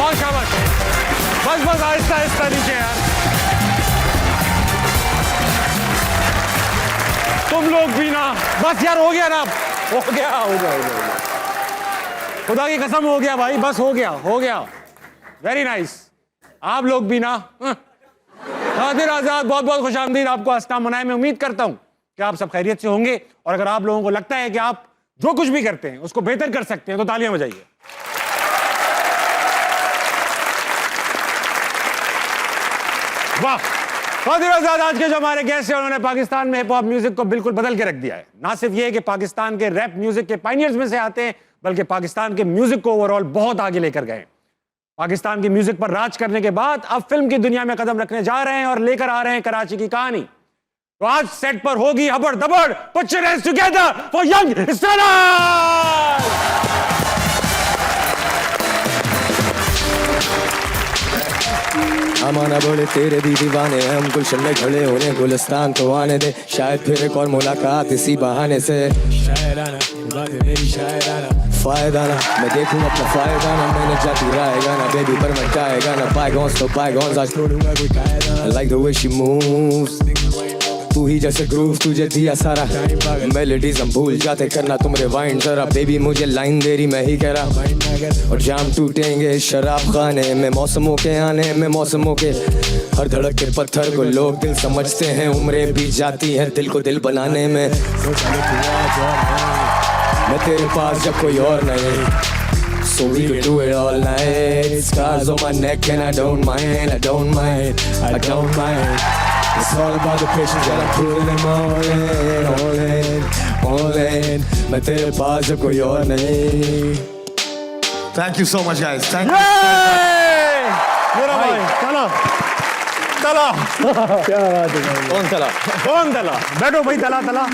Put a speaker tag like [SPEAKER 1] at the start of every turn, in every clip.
[SPEAKER 1] बहुत शाबाश। बस बस आहिस्ता आहिस्ता नीचे यार। तुम लोग भी ना, बस यार हो गया ना, हो गया हो गया हो गया, खुदा की कसम हो गया भाई, बस हो गया हो गया। Very nice. आप लोग भी ना, हाजिर आजाद, बहुत बहुत खुशामदीद आपको अस्ता मनाए। मैं उम्मीद करता हूं कि आप सब खैरियत से होंगे, और अगर आप लोगों को लगता है कि आप जो कुछ भी करते हैं उसको बेहतर कर सकते हैं तो तालियां बजाइए। वाह। कादिर आजाद आज के जो हमारे गेस्ट हैं, उन्होंने पाकिस्तान में हिप हॉप म्यूजिक को बिल्कुल बदल के रख दिया है। ना सिर्फ ये कि पाकिस्तान के रैप म्यूजिक के पायनियर्स में से आते हैं, बल्कि पाकिस्तान के म्यूजिक को ओवरऑल बहुत आगे लेकर गए। पाकिस्तान की म्यूजिक पर राज करने के बाद अब फिल्म की दुनिया में कदम रखने जा रहे हैं और लेकर आ रहे हैं कराची की कहानी। तो आज सेट पर होगी हबड़ दबड़। Put your hands together for young starrers.
[SPEAKER 2] Amana बोले तेरे भी दीवाने, हम गुलशन में खड़े होने गुलिस्तान तो आने दे, शायद फिर एक और मुलाकात इसी बहाने से। शायराना बातें मेरी शायराना, फायदा ना मैं देखूं अपना फायदा ना, मैंने जाती रहेगा ना बेबी पर मैं जाएगा ना, बायगॉन्स तो बायगॉन्स, आज छोड़ूंगा कोई कायदा। I like the way she moves, तू ही जैसे ग्रूव तुझे दिया सारा, मेलोडीज हम भूल जाते, करना तुम रिवाइंड जरा, बेबी मुझे लाइन दे रही मैं ही कह रहा, और जाम टूटेंगे शराब खाने में, मौसमों के आने में, मौसमों के हर धड़क के पत्थर को लोग दिल समझते हैं, उम्रें भी जाती हैं दिल को दिल बनाने में, मैं तेरे पास जब कोई और नहीं, so we could do it all night, scars on my neck and I don't mind, I don't mind, I don't mind, it's all about the patience that I'm putting them all in, all in, all in, मैं तेरे पास जब कोई और नहीं।
[SPEAKER 3] Thank you so much guys, thank you।
[SPEAKER 1] मेरा भाई चलो चला।
[SPEAKER 2] क्या बात है,
[SPEAKER 1] कौन तला कौन तला, बैठो भाई, तला तला।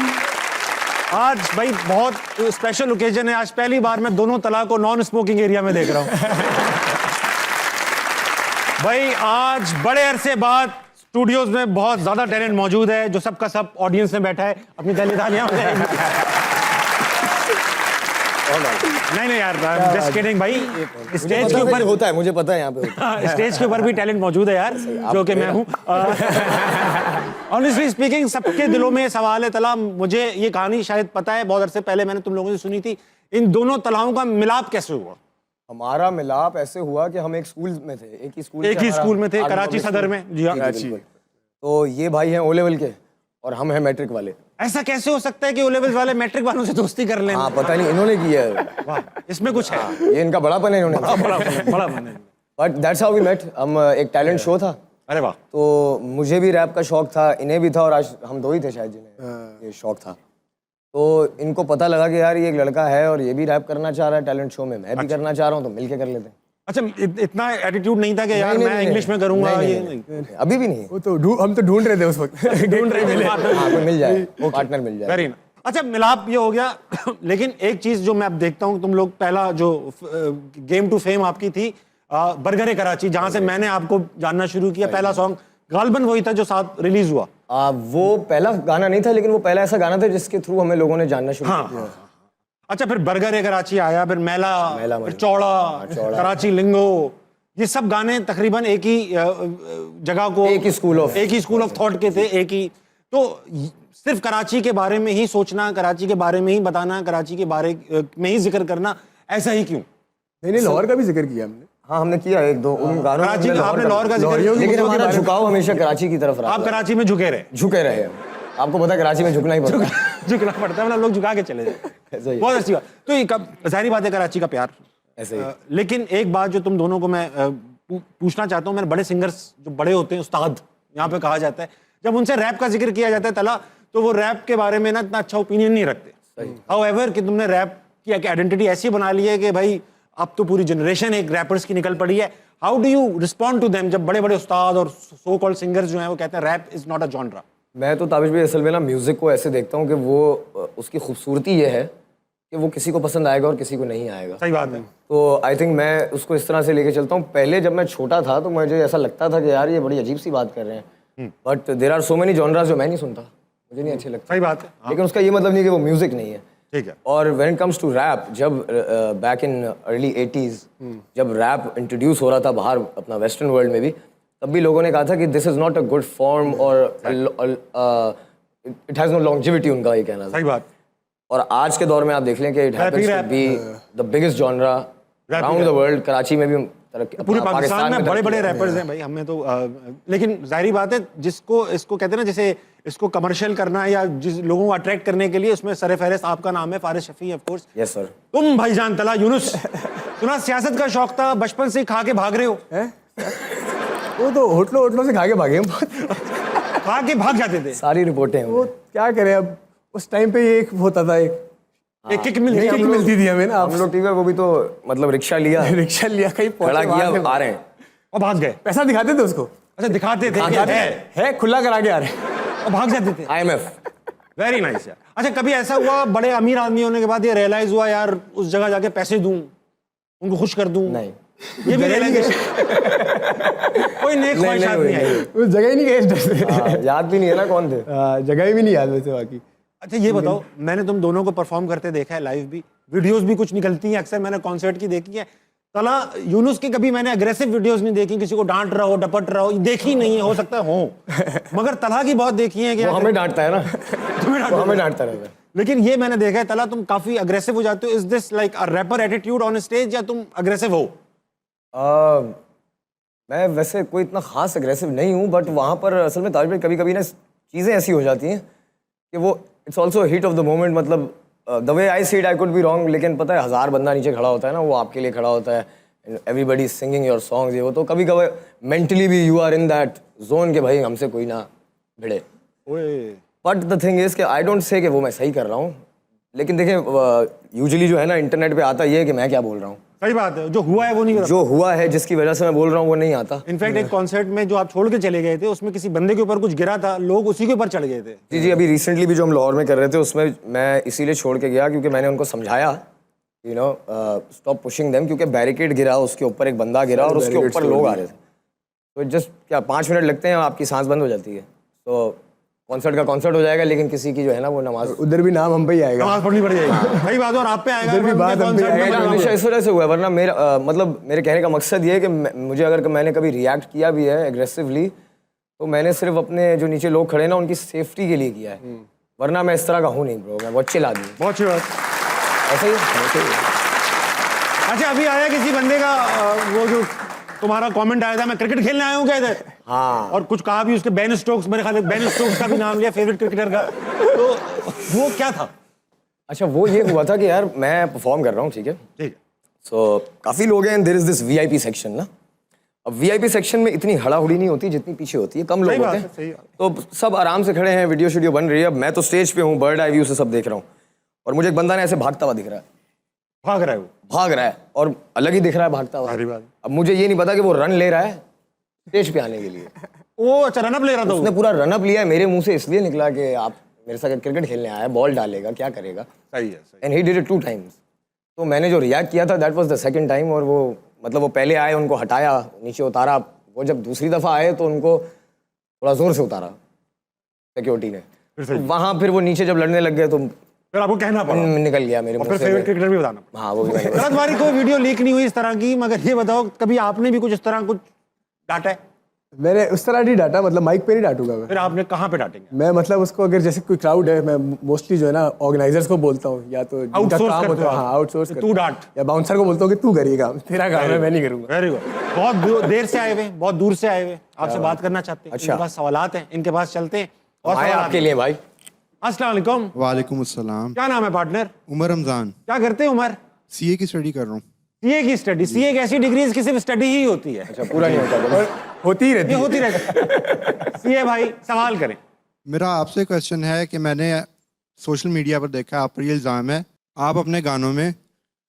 [SPEAKER 1] आज भाई बहुत स्पेशल ओकेजन है, आज पहली बार मैं दोनों तला को नॉन स्मोकिंग एरिया में देख रहा हूं। भाई आज बड़े अरसे बाद स्टूडियोज में बहुत ज्यादा टैलेंट मौजूद है, जो सबका सब ऑडियंस में बैठा है, अपनी तालियां बजाएंगे। नहीं यार, जस्ट किडिंग भाई, स्टेज के ऊपर
[SPEAKER 2] होता है, मुझे पता है यहाँ पे
[SPEAKER 1] स्टेज के ऊपर भी टैलेंट मौजूद है यार, जो कि मैं हूँ। ऑनेस्टली स्पीकिंग, सबके दिलों में सवाल है तला, मुझे ये कहानी शायद पता है, बहुत अरसे पहले मैंने तुम लोगों से सुनी थी, इन दोनों तलाओं का मिलाप कैसे हुआ?
[SPEAKER 2] हमारा मिलाप ऐसे हुआ कि हम एक स्कूल में थे, एक ही स्कूल
[SPEAKER 1] में थे, कराची सदर में। जी हाँ,
[SPEAKER 2] तो ये भाई हैं ओ लेवल के और हम हैं मैट्रिक वाले।
[SPEAKER 1] ऐसा कैसे हो सकता है कि ओ लेवल वाले मैट्रिक वालों से दोस्ती कर लें?
[SPEAKER 2] हाँ, पता नहीं इन्होंने किया है।
[SPEAKER 1] वाह, इसमें कुछ है।
[SPEAKER 2] ये इनका बड़ापन है, इन्होंने
[SPEAKER 1] बड़ा मन है।
[SPEAKER 2] But that's how we met. हम एक टैलेंट शो था।
[SPEAKER 1] अरे वाह।
[SPEAKER 2] तो मुझे भी रैप का शौक था, इन्हें भी था, और आज हम दो ही थे शायद जिन्हें ये शौक था। तो इनको पता लगा कि यार ये एक लड़का है और ये भी रैप करना चाह रहा है टैलेंट शो में, मैं भी करना चाह रहा हूँ, तो मिलके कर लेते हैं।
[SPEAKER 1] अच्छा, इतना एटीट्यूड नहीं था कि यार मैं इंग्लिश में करूंगा?
[SPEAKER 2] अभी भी नहीं।
[SPEAKER 4] वो तो हम तो ढूंढ रहे थे उस वक्त।
[SPEAKER 1] ढूंढ रहे थे,
[SPEAKER 2] मिल जाए, पार्टनर मिल जाए।
[SPEAKER 1] वेरी। अच्छा, मिलाप ये हो गया। लेकिन एक चीज जो मैं अब देखता हूँ, तुम लोग पहला जो गेम टू फेम आपकी थी बर्गर कराची, जहां से मैंने आपको जानना शुरू किया, पहला सॉन्ग गालबन वही था जो साथ रिलीज हुआ।
[SPEAKER 2] वो पहला गाना नहीं था, लेकिन वो पहला ऐसा गाना था जिसके थ्रू हमें लोगों ने जानना शुरू किया।
[SPEAKER 1] अच्छा, फिर बर्गर कराची आया, फिर मेला, फिर चौड़ा, कराची लिंगो, ये सब गाने तकरीबन एक ही जगह को, एक ही स्कूल ऑफ थॉट के थे, एक ही। तो सिर्फ कराची के बारे में ही सोचना, कराची के बारे में ही बताना, कराची के बारे में ही जिक्र करना, ऐसा ही क्यों?
[SPEAKER 4] नहीं, लाहौर का भी जिक्र किया हमने।
[SPEAKER 2] हाँ, हमने किया एक दो उन गानों में।
[SPEAKER 1] आपने लाहौर का जिक्र,
[SPEAKER 2] लेकिन हमारा झुकाव हमेशा कराची की तरफ रहा।
[SPEAKER 1] आप कराची में झुके रहे।
[SPEAKER 2] आपको पता है कराची में झुकना ही पड़ता है।
[SPEAKER 1] झुकना पड़ता है, मतलब लोग झुका के चले जाते। बहुत अच्छी बात। तो ये जाहिर बात है कराची का प्यार
[SPEAKER 2] ऐसे ही।
[SPEAKER 1] लेकिन एक बात जो तुम दोनों को मैं पूछना चाहता हूँ, मेरे बड़े सिंगर्स जो बड़े होते हैं, उस्ताद यहाँ पे कहा जाता है, जब उनसे रैप का जिक्र किया जाता है तला, तो वो रैप के बारे में ना इतना अच्छा ओपिनियन नहीं रखते। हाउएवर कि तुमने रैप की एक आइडेंटिटी ऐसी बना ली है कि भाई अब तो पूरी जनरेशन एक रैपर्स की निकल पड़ी है। How do you respond to them जब बड़े बड़े उस्ताद और सो कॉल्ड सिंगर्स जो हैं वो कहते हैं rap is not a genre?
[SPEAKER 2] मैं तो ताबिश भाई असल में ना म्यूजिक को ऐसे देखता हूँ कि वो उसकी खूबसूरती ये है कि वो किसी को पसंद आएगा और किसी को नहीं आएगा।
[SPEAKER 1] सही बात है।
[SPEAKER 2] तो आई थिंक मैं उसको इस तरह से लेके चलता हूँ। पहले जब मैं छोटा था तो मुझे ऐसा लगता था कि यार ये बड़ी अजीब सी बात कर रहे हैं, but there are so many genres जो मैं नहीं सुनता, मुझे नहीं अच्छे लगते।
[SPEAKER 1] सही बात है।
[SPEAKER 2] लेकिन उसका ये मतलब नहीं कि वो म्यूजिक नहीं है।
[SPEAKER 1] ठीक है।
[SPEAKER 2] और when it comes to rap, जब बैक इन अर्ली 80s जब रैप इंट्रोड्यूस हो रहा था बाहर अपना वेस्टर्न वर्ल्ड में भी, तब भी लोगों ने कहा था कि this is not a good form और इट हैज नो लॉन्जेविटी, उनका ये कहना था।
[SPEAKER 1] सही बात।
[SPEAKER 2] और आज के दौर में आप देख लें कि it happens to be the biggest genre around the world. Karachi में भी
[SPEAKER 1] पूरे पाकिस्तान में बड़े बड़े रैपर्स हैं भाई, हमें तो लेकिन जाहिर बात है जिसको इसको कहते हैं ना, जैसे इसको कमर्शियल करना या जिस लोगों को अट्रैक्ट करने के लिए, उसमें सरफहरिस्त आपका नाम है, Faris Shafi of course.
[SPEAKER 2] Yes sir.
[SPEAKER 1] तुम भाईजान तला यूनुस, सुना सियासत का शौक था, बचपन से ही खा के भाग रहे हो।
[SPEAKER 4] वो तो होटलों से खा के भागे हम।
[SPEAKER 1] खा के भाग जाते थे।
[SPEAKER 2] सारी रिपोर्टें
[SPEAKER 4] वो क्या करें अब, उस टाइम पे ये एक होता था, एक
[SPEAKER 1] किक मिलती
[SPEAKER 4] किक मिलती थी हमें ना।
[SPEAKER 2] हम लोग ठीक है, वो भी तो मतलब रिक्शा लिया,
[SPEAKER 4] रिक्शा लिया, कहीं
[SPEAKER 2] खड़ा किया, आ रहे हैं
[SPEAKER 1] और भाग गए।
[SPEAKER 4] पैसा दिखाते थे उसको,
[SPEAKER 1] अच्छा दिखाते थे कि
[SPEAKER 4] है खुला करा के आ रहे हैं
[SPEAKER 1] और भाग जाते थे।
[SPEAKER 2] IMF।
[SPEAKER 1] वेरी नाइस यार। अच्छा कभी ऐसा हुआ बड़े अमीर आदमी होने के बाद ये रियलाइज हुआ यार उस जगह जाके पैसे दूं, उनको खुश कर दूं?
[SPEAKER 2] नहीं,
[SPEAKER 1] ये भी रियलाइजेशन कोई नेक ख्वाहिशात नहीं आई।
[SPEAKER 4] उस जगह ही नहीं गए इस डर से।
[SPEAKER 2] याद भी नहीं है ना कौन थे।
[SPEAKER 4] जगह भी नहीं याद वैसे बाकी।
[SPEAKER 1] अच्छा ये बताओ, मैंने तुम दोनों को परफॉर्म करते देखा है लाइव भी, वीडियोस भी कुछ निकलती हैं अक्सर, मैंने कॉन्सर्ट की देखी है। तला यूनुस की कभी मैंने अग्रेसिव वीडियोस नहीं देखी, किसी को डांट रहा हो, डपट रहा हो, देखी नहीं है, हो सकता है हो, मगर तला की बहुत देखी है कि
[SPEAKER 2] वो हमें डांटता है ना, वो हमें डांटता रहता है।
[SPEAKER 1] लेकिन ये मैंने देखा है तला, तुम काफी अग्रेसिव हो जाते हो। Is this like a rapper attitude on stage या तुम अग्रेसिव हो?
[SPEAKER 2] मैं वैसे कोई इतना खास अग्रेसिव नहीं हूँ, बट वहाँ पर असल में ताज में कभी कभी ना चीज़ें ऐसी हो जाती हैं कि वो it's also hit of the moment. मतलब the way I see it, I could be wrong, लेकिन पता है 1000 बंदा नीचे खड़ा होता है ना, वो आपके लिए खड़ा होता है, एवरीबडी सिंगिंग योर सॉन्ग्स, ये वो, तो कभी कभी मेंटली भी you are in that zone के भाई हमसे कोई ना भिड़े। बट द थिंग इज कि आई डोंट से कि वो मैं सही कर रहा हूँ, लेकिन देखिए यूजुअली जो है ना इंटरनेट पे आता ये है कि मैं क्या बोल रहा हूँ।
[SPEAKER 1] सही बात है, जो हुआ है वो नहीं,
[SPEAKER 2] जो हुआ है जिसकी वजह से मैं बोल रहा हूँ वो नहीं आता।
[SPEAKER 1] इनफैक्ट एक कॉन्सर्ट में जो आप छोड़ के चले गए थे, उसमें किसी बंदे के ऊपर कुछ गिरा था, लोग उसी के ऊपर चढ़ गए थे।
[SPEAKER 2] जी जी, अभी रिसेंटली भी जो हम लाहौर में कर रहे थे उसमें मैं इसीलिए छोड़ के गया क्योंकि मैंने उनको समझाया, you know, stop pushing them, क्योंकि बैरिकेड गिरा, उसके ऊपर एक बंदा गिरा और उसके ऊपर लोग आ रहे थे, तो जस्ट क्या 5 मिनट लगते हैं, आपकी सांस बंद हो जाती है। तो कॉन्सर्ट का कॉन्सर्ट हो जाएगा, लेकिन किसी की जो है ना वो नमाज,
[SPEAKER 4] उधर भी नाम हम पे ही आएगा,
[SPEAKER 1] नमाज पढ़नी पड़ जाएगी। सही बात है, और आप पे आएगा,
[SPEAKER 4] उधर भी बात हम पे आएगा।
[SPEAKER 2] हमेशा इस वजह से हुआ है, वरना मेरा मतलब मेरे कहने का मकसद ये है कि मुझे अगर मैंने कभी रिएक्ट किया भी है एग्रेसिवली, तो मैंने सिर्फ अपने जो नीचे लोग खड़े ना उनकी सेफ्टी के लिए किया है, वरना मैं इस तरह का हूँ नहीं ब्रो, मैं बहुत चिल आदमी हूँ।
[SPEAKER 1] बहुत अच्छी बात।
[SPEAKER 2] ऐसा ही है।
[SPEAKER 1] अच्छा अभी आया किसी बंदे का वो जो तुम्हारा कमेंट आया था, मैं क्रिकेट खेलने आया हूँ क्या इधर,
[SPEAKER 2] हाँ,
[SPEAKER 1] और कुछ कहा भी उसके, बेन स्टोक्स, मेरे ख्याल में बेन स्टोक्स का भी नाम लिया फेवरेट क्रिकेटर का, तो वो क्या था?
[SPEAKER 2] अच्छा वो ये हुआ था कि यार मैं परफॉर्म कर रहा हूँ, ठीक है,
[SPEAKER 1] ठीक है,
[SPEAKER 2] सो काफ़ी लोग हैं, there is this VIP section ना। अब VIP सेक्शन में इतनी हड़ाहुड़ी नहीं होती जितनी पीछे होती है, कम लोग होते हैं, तो सब आराम से खड़े हैं, वीडियो शीडियो बन रही है। अब मैं तो स्टेज पे हूँ, बर्ड आई व्यू से सब देख रहा हूँ, और मुझे एक बंदा ने ऐसे भागता हुआ दिख रहा है,
[SPEAKER 1] भाग रहा है वो,
[SPEAKER 2] भाग रहा है और अलग ही दिख रहा है भागता हुआ।
[SPEAKER 1] सारी बात।
[SPEAKER 2] अब मुझे ये नहीं पता कि वो रन ले रहा है स्टेज पे आने के लिए,
[SPEAKER 1] वो अच्छा रनअप ले रहा था,
[SPEAKER 2] उसने पूरा रनअप लिया है, मेरे मुंह से इसलिए निकला कि आप मेरे साथ क्रिकेट खेलने आया है, बॉल डालेगा, क्या करेगा,
[SPEAKER 1] सही है, सही।
[SPEAKER 2] And he did it 2 times. तो मैंने जो रिएक्ट किया था that was the second time, और वो मतलब वो पहले आए, उनको हटाया, नीचे उतारा, वो जब दूसरी दफ़ा आए तो उनको थोड़ा ज़ोर से उतारा सिक्योरिटी ने, तो वहाँ फिर वो नीचे जब लड़ने लग गए तो
[SPEAKER 1] फिर आपको कहना पड़ा,
[SPEAKER 2] निकल गया मेरे
[SPEAKER 1] और
[SPEAKER 2] मुंह
[SPEAKER 1] फिर
[SPEAKER 2] से।
[SPEAKER 1] फेवरेट क्रिकेटर भी बताना पड़ा।
[SPEAKER 2] हाँ वो भी मैंने
[SPEAKER 1] गलत बारी कोई वीडियो लीक नहीं हुई इस तरह की, मगर ये बताओ कभी आपने भी कुछ इस तरह कुछ डांटा है?
[SPEAKER 4] मैंने उस तरह नहीं डांटा, मतलब माइक पे नहीं डांटूंगा मैं।
[SPEAKER 1] फिर आपने कहाँ पे डांटेंगे?
[SPEAKER 4] मैं मतलब उसको अगर जैसे कोई क्राउड है, मैं मोस्टली जो है ना ऑर्गेनाइजर्स को बोलता हूँ, या तो जिनका
[SPEAKER 1] आउटसोर्स
[SPEAKER 4] काम
[SPEAKER 1] करते
[SPEAKER 4] होता
[SPEAKER 1] हो
[SPEAKER 4] है, हाँ
[SPEAKER 1] आप?
[SPEAKER 4] आउटसोर्स
[SPEAKER 1] तू डांट,
[SPEAKER 4] या बाउंसर को बोलता हूँ कि तू करिए काम, तेरा काम है, मैं नहीं करूँगा।
[SPEAKER 1] Very good. बहुत देर से आए हुए, बहुत दूर से आए हुए, आपसे बात करना चाहते हैं।
[SPEAKER 2] अच्छा।
[SPEAKER 1] इनके पास सवालात हैं, इनके पास चलते हैं और
[SPEAKER 2] आए
[SPEAKER 1] सवाल
[SPEAKER 2] आपके लिए भाई।
[SPEAKER 1] अस्सलाम वालेकुम।
[SPEAKER 3] वालेकुम अस्सलाम।
[SPEAKER 1] क्या नाम है पार्टनर?
[SPEAKER 3] उमर रमजान।
[SPEAKER 1] क्या करते हैं उमर?
[SPEAKER 3] सीए की स्टडी कर रहा हूँ।
[SPEAKER 1] सीए की स्टडी? सीए एक ऐसी डिग्री है कि सिर्फ स्टडी ही होती है।
[SPEAKER 2] अच्छा पूरा नहीं होता,
[SPEAKER 4] और होती ही रहती
[SPEAKER 1] ये
[SPEAKER 4] है।
[SPEAKER 1] होती रहती। सीए भाई सवाल करें।
[SPEAKER 3] मेरा आपसे क्वेश्चन है कि मैंने सोशल मीडिया पर देखा, आप पर ये इल्ज़ाम है आप अपने गानों में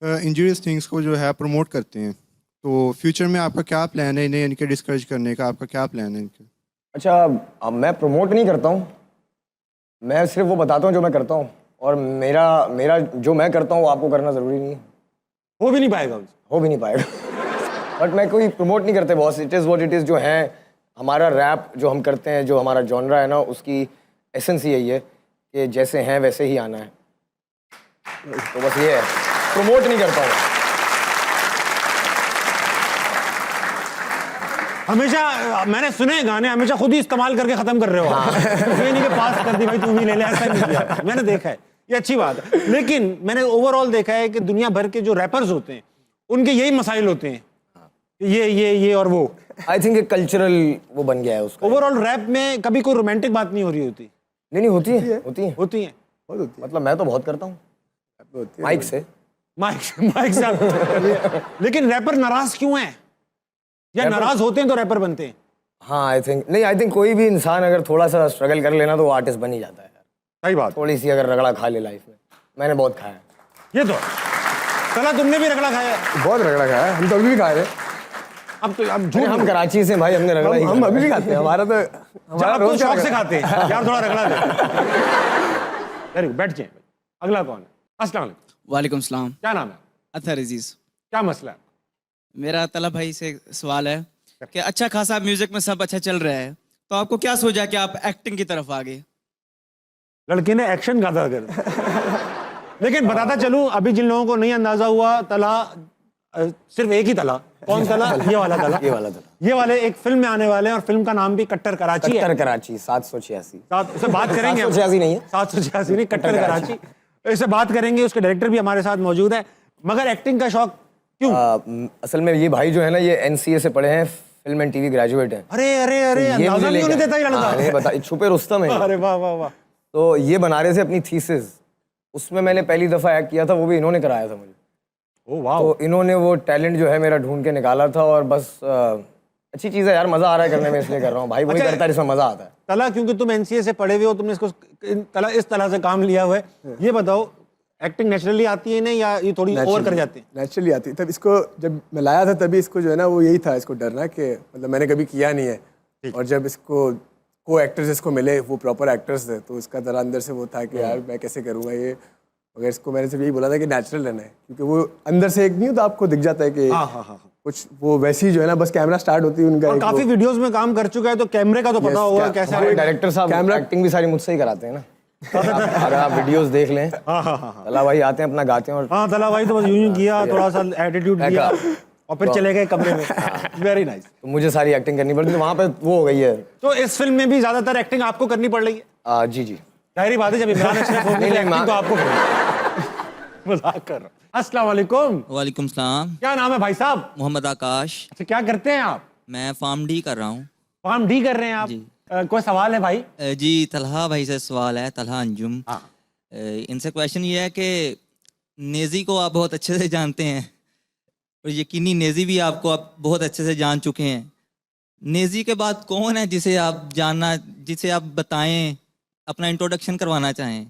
[SPEAKER 3] इंजूरियस थिंग्स को जो है प्रमोट करते हैं, तो फ्यूचर में आपका क्या प्लान है इन्हें इनके डिस्करेज करने का? आपका क्या प्लान है इनके?
[SPEAKER 2] अच्छा अब मैं प्रमोट नहीं करता हूँ, मैं सिर्फ वो बताता हूँ जो मैं करता हूँ, और मेरा जो मैं करता हूँ वो आपको करना ज़रूरी नहीं है,
[SPEAKER 1] हो भी नहीं पाएगा उनसे।
[SPEAKER 2] हो भी नहीं पाएगा। बट मैं कोई प्रमोट नहीं करते boss, it is what it is. जो है हमारा रैप जो हम करते हैं, जो हमारा जॉनरा है ना, उसकी एसेंस ही यही है कि जैसे हैं वैसे ही आना है। तो बस ये है, प्रमोट नहीं करता हूँ।
[SPEAKER 1] हमेशा मैंने सुने गाने हमेशा खुद ही इस्तेमाल करके खत्म कर रहे हो आप। ये नहीं कि पास कर दी भाई तू भी ले ले, ऐसा नहीं किया। मैंने देखा है, ये अच्छी बात है। लेकिन मैंने ओवरऑल देखा है कि दुनिया भर के जो रैपर्स होते हैं उनके यही मसाइल होते हैं, ये और वो।
[SPEAKER 2] आई थिंक एक कल्चरल वो बन गया है उसका।
[SPEAKER 1] ओवरऑल रैप में कभी कोई रोमांटिक बात नहीं हो रही होती?
[SPEAKER 2] नहीं होती है, होती है,
[SPEAKER 1] होती है,
[SPEAKER 4] बहुत होती है,
[SPEAKER 2] मतलब मैं तो बहुत करता हूँ
[SPEAKER 4] होती है।
[SPEAKER 2] माइक से।
[SPEAKER 1] माइक साहब। लेकिन रैपर नाराज क्यों है, या नाराज होते हैं तो रैपर बनते हैं?
[SPEAKER 2] हाँ आई थिंक नहीं, आई थिंक कोई भी इंसान अगर थोड़ा सा स्ट्रगल कर लेना तो वो आर्टिस्ट बन ही जाता है यार।
[SPEAKER 1] सही बात।
[SPEAKER 2] थोड़ी सी अगर रगड़ा खा ले लाइफ में, मैंने बहुत खाया है।
[SPEAKER 1] ये तो चला, तुमने भी रगड़ा खाया?
[SPEAKER 4] बहुत रगड़ा खाया है, हम तो अभी भी खा रहे हैं।
[SPEAKER 1] अब झूठ,
[SPEAKER 2] अरे हम कराची से भाई, हमने रगड़ा ही
[SPEAKER 4] हम अभी भी खाते हैं, हमारा तो
[SPEAKER 1] आप तो शौक से खाते हैं यार, थोड़ा रगड़ा दे। वेरी गुड, बैठ जाए। अगला कौन है? अस्सलाम वालेकुम।
[SPEAKER 5] वालेकुम सलाम।
[SPEAKER 1] क्या नाम है?
[SPEAKER 5] अतहर अजीज।
[SPEAKER 1] क्या मसला है?
[SPEAKER 5] मेरा तलब भाई से सवाल है कि अच्छा खासा म्यूजिक में सब अच्छा चल रहा है, तो आपको क्या सोचा कि आप एक्टिंग की तरफ आ गए?
[SPEAKER 1] लड़के ने एक्शन गाता कर। लेकिन बताता चलूं, अभी जिन लोगों को नहीं अंदाजा हुआ, तला सिर्फ एक ही तला। कौन तला? ये वाला तला।
[SPEAKER 2] ये वाला तला।
[SPEAKER 1] ये वाले एक फिल्म में आने वाले हैं और फिल्म का नाम भी कट्टर कराची है।
[SPEAKER 2] कट्टर कराची 786।
[SPEAKER 1] उससे बात करेंगे।
[SPEAKER 2] 786 नहीं है,
[SPEAKER 1] 786 नहीं, कट्टर कराची। इससे बात करेंगे, उसके डायरेक्टर भी हमारे साथ मौजूद है। मगर एक्टिंग का शौक क्यों?
[SPEAKER 2] असल में ये भाई जो है ना, ये एनसीए से पढ़े हैं, फिल्म एंड टीवी ग्रेजुएट है।
[SPEAKER 1] अरे अरे अरे, अंदाजा भी नहीं देता ये लड़का।
[SPEAKER 2] बता, छुपे रुस्तम है।
[SPEAKER 1] अरे वाह वाह वाह।
[SPEAKER 2] तो ये बना रहे थे अपनी थीसिस, उसमें मैंने पहली दफा एक्ट किया था, वो भी इन्होंने कराया था मुझे।
[SPEAKER 1] ओ वाह।
[SPEAKER 2] तो इन्होंने वो टैलेंट जो है मेरा ढूंढ के निकाला था, और बस अच्छी चीज़ है यार, मज़ा आ रहा है करने में, इसलिए कर रहा हूँ भाई। वही करता है जिसमें मज़ा आता है।
[SPEAKER 1] तला, क्योंकि तुम एनसीए से पढ़े हुए हो, तुमने इसको तला इस तरह से काम लिया हुआ है, ये बताओ एक्टिंग नेचुरली आती है नहीं, या ये थोड़ी ओवर कर जाती है?
[SPEAKER 4] नेचुरली आती है। तब इसको जब मैं लाया था तभी इसको जो है ना वो यही था, इसको डरना कि मतलब मैंने कभी किया नहीं है, और जब इसको को एक्टर्स इसको मिले, वो प्रॉपर एक्टर्स थे, तो इसका जरा अंदर से वो था कि यार मैं कैसे करूँगा ये। मगर इसको मैंने सिर्फ यही बोला था कि नेचुरल रहना है, क्योंकि वो अंदर से एक नहीं होता, आपको दिख जाता है कि कुछ वो वैसी जो है ना, बस कैमरा स्टार्ट होती है उनका।
[SPEAKER 1] और काफी वीडियोस में काम कर चुका है, तो कैमरे का तो पता होगा कैसा है।
[SPEAKER 2] डायरेक्टर साहब कैमरा एक्टिंग भी सारी मुझसे ही कराते हैं ना। अगर आप वीडियोस देख लें, तला भाई आते हैं अपना गाते हैं, और
[SPEAKER 1] हाँ तला भाई तो बस यूं किया, थोड़ा सा एटीट्यूड दिया और फिर चले गए कमरे में। Very nice.
[SPEAKER 2] तो मुझे सारी एक्टिंग करनी पड़ती है, वहाँ पे वो हो गई है।
[SPEAKER 1] तो इस फिल्म में भी ज्यादातर एक्टिंग आपको करनी पड़ रही है?
[SPEAKER 2] जी जी,
[SPEAKER 1] जाहिर बात है, जब इमरान अशरफ होंगे तो एक्टिंग तो आपको करनी। मजाक कर रहा हूं। अस्सलाम वालेकुम।
[SPEAKER 5] वालेकुम सलाम।
[SPEAKER 1] क्या नाम है भाई साहब?
[SPEAKER 5] मोहम्मद आकाश।
[SPEAKER 1] अच्छा, क्या करते हैं आप?
[SPEAKER 5] मैं फार्म डी कर रहा हूँ।
[SPEAKER 1] फार्म डी कर रहे हैं आप?
[SPEAKER 5] जी।
[SPEAKER 1] कोई सवाल है भाई?
[SPEAKER 5] जी तलहा भाई से सवाल है, तलहा अंजुम। इनसे क्वेश्चन ये है कि नेजी को आप बहुत अच्छे से जानते हैं, और यकीनी नेजी भी आपको आप बहुत अच्छे से जान चुके हैं। नेजी के बाद कौन है जिसे आप जानना, जिसे आप बताएं, अपना इंट्रोडक्शन करवाना चाहें?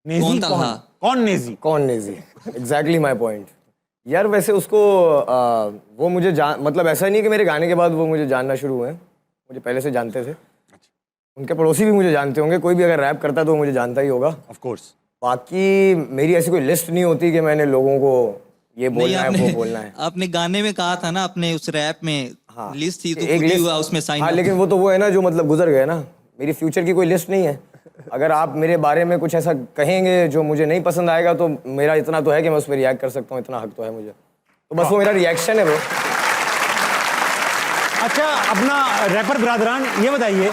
[SPEAKER 1] नेजी
[SPEAKER 5] कौन तलहा?
[SPEAKER 1] कौन नेजी?
[SPEAKER 2] कौन नेजी? एग्जैक्टली माई पॉइंट यार। वैसे उसको वो मुझे मतलब ऐसा नहीं कि मेरे गाने के बाद वो मुझे जानना शुरू हुए, मुझे पहले से जानते थे। उनके पड़ोसी भी मुझे जानते होंगे, कोई भी अगर रैप करता है तो वो मुझे जानता ही होगा।
[SPEAKER 1] Of course.
[SPEAKER 2] बाकी मेरी ऐसी कोई लिस्ट नहीं होती कि मैंने लोगों को ये बोलना है वो बोलना है।
[SPEAKER 5] आपने गाने में कहा था ना, अपने उस रैप में लिस्ट थी, तो
[SPEAKER 2] एक
[SPEAKER 5] खुद ही
[SPEAKER 2] लिस्ट
[SPEAKER 5] हुआ उसमें साइन।
[SPEAKER 2] हाँ, लेकिन वो तो वो है ना जो मतलब गुजर गए ना, मेरी फ्यूचर की कोई लिस्ट नहीं है। अगर आप मेरे बारे में कुछ ऐसा कहेंगे जो मुझे नहीं पसंद आएगा, तो मेरा इतना तो है कि मैं उस पर रिएक्ट कर सकता हूँ, इतना हक तो है मुझे। तो बस वो मेरा रिएक्शन है वो।
[SPEAKER 1] अच्छा, अपना रैपर ब्रादरान ये बताइए,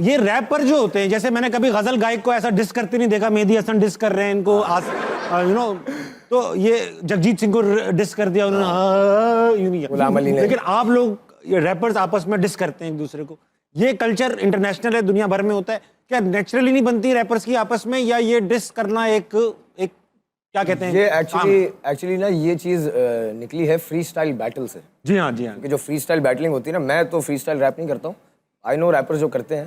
[SPEAKER 1] ये रैपर जो होते हैं, जैसे मैंने कभी गजल गायक को ऐसा डिस करते नहीं देखा, मेहदी हसन डिस कर रहे हैं इनको, यू नो, तो ये जगजीत सिंह को डिस कर दिया उन्होंने,
[SPEAKER 2] गुलाम अली ने।
[SPEAKER 1] लेकिन आप लोग ये रैपर्स आपस में डिस करते हैं एक दूसरे को, ये कल्चर इंटरनेशनल है, दुनिया भर में होता है, क्या नेचुरली नहीं बनती रैपर्स की आपस में, या ये डिस करना एक क्या कहते हैं?
[SPEAKER 2] ये एक्चुअली ना ये चीज़ निकली है फ्री स्टाइल बैटल से।
[SPEAKER 1] जी हाँ, जी हाँ।
[SPEAKER 2] क्योंकि जो फ्री स्टाइल बैटलिंग होती है ना, मैं तो फ्री स्टाइल रैप नहीं करता हूँ, आई नो रैपर्स जो करते हैं।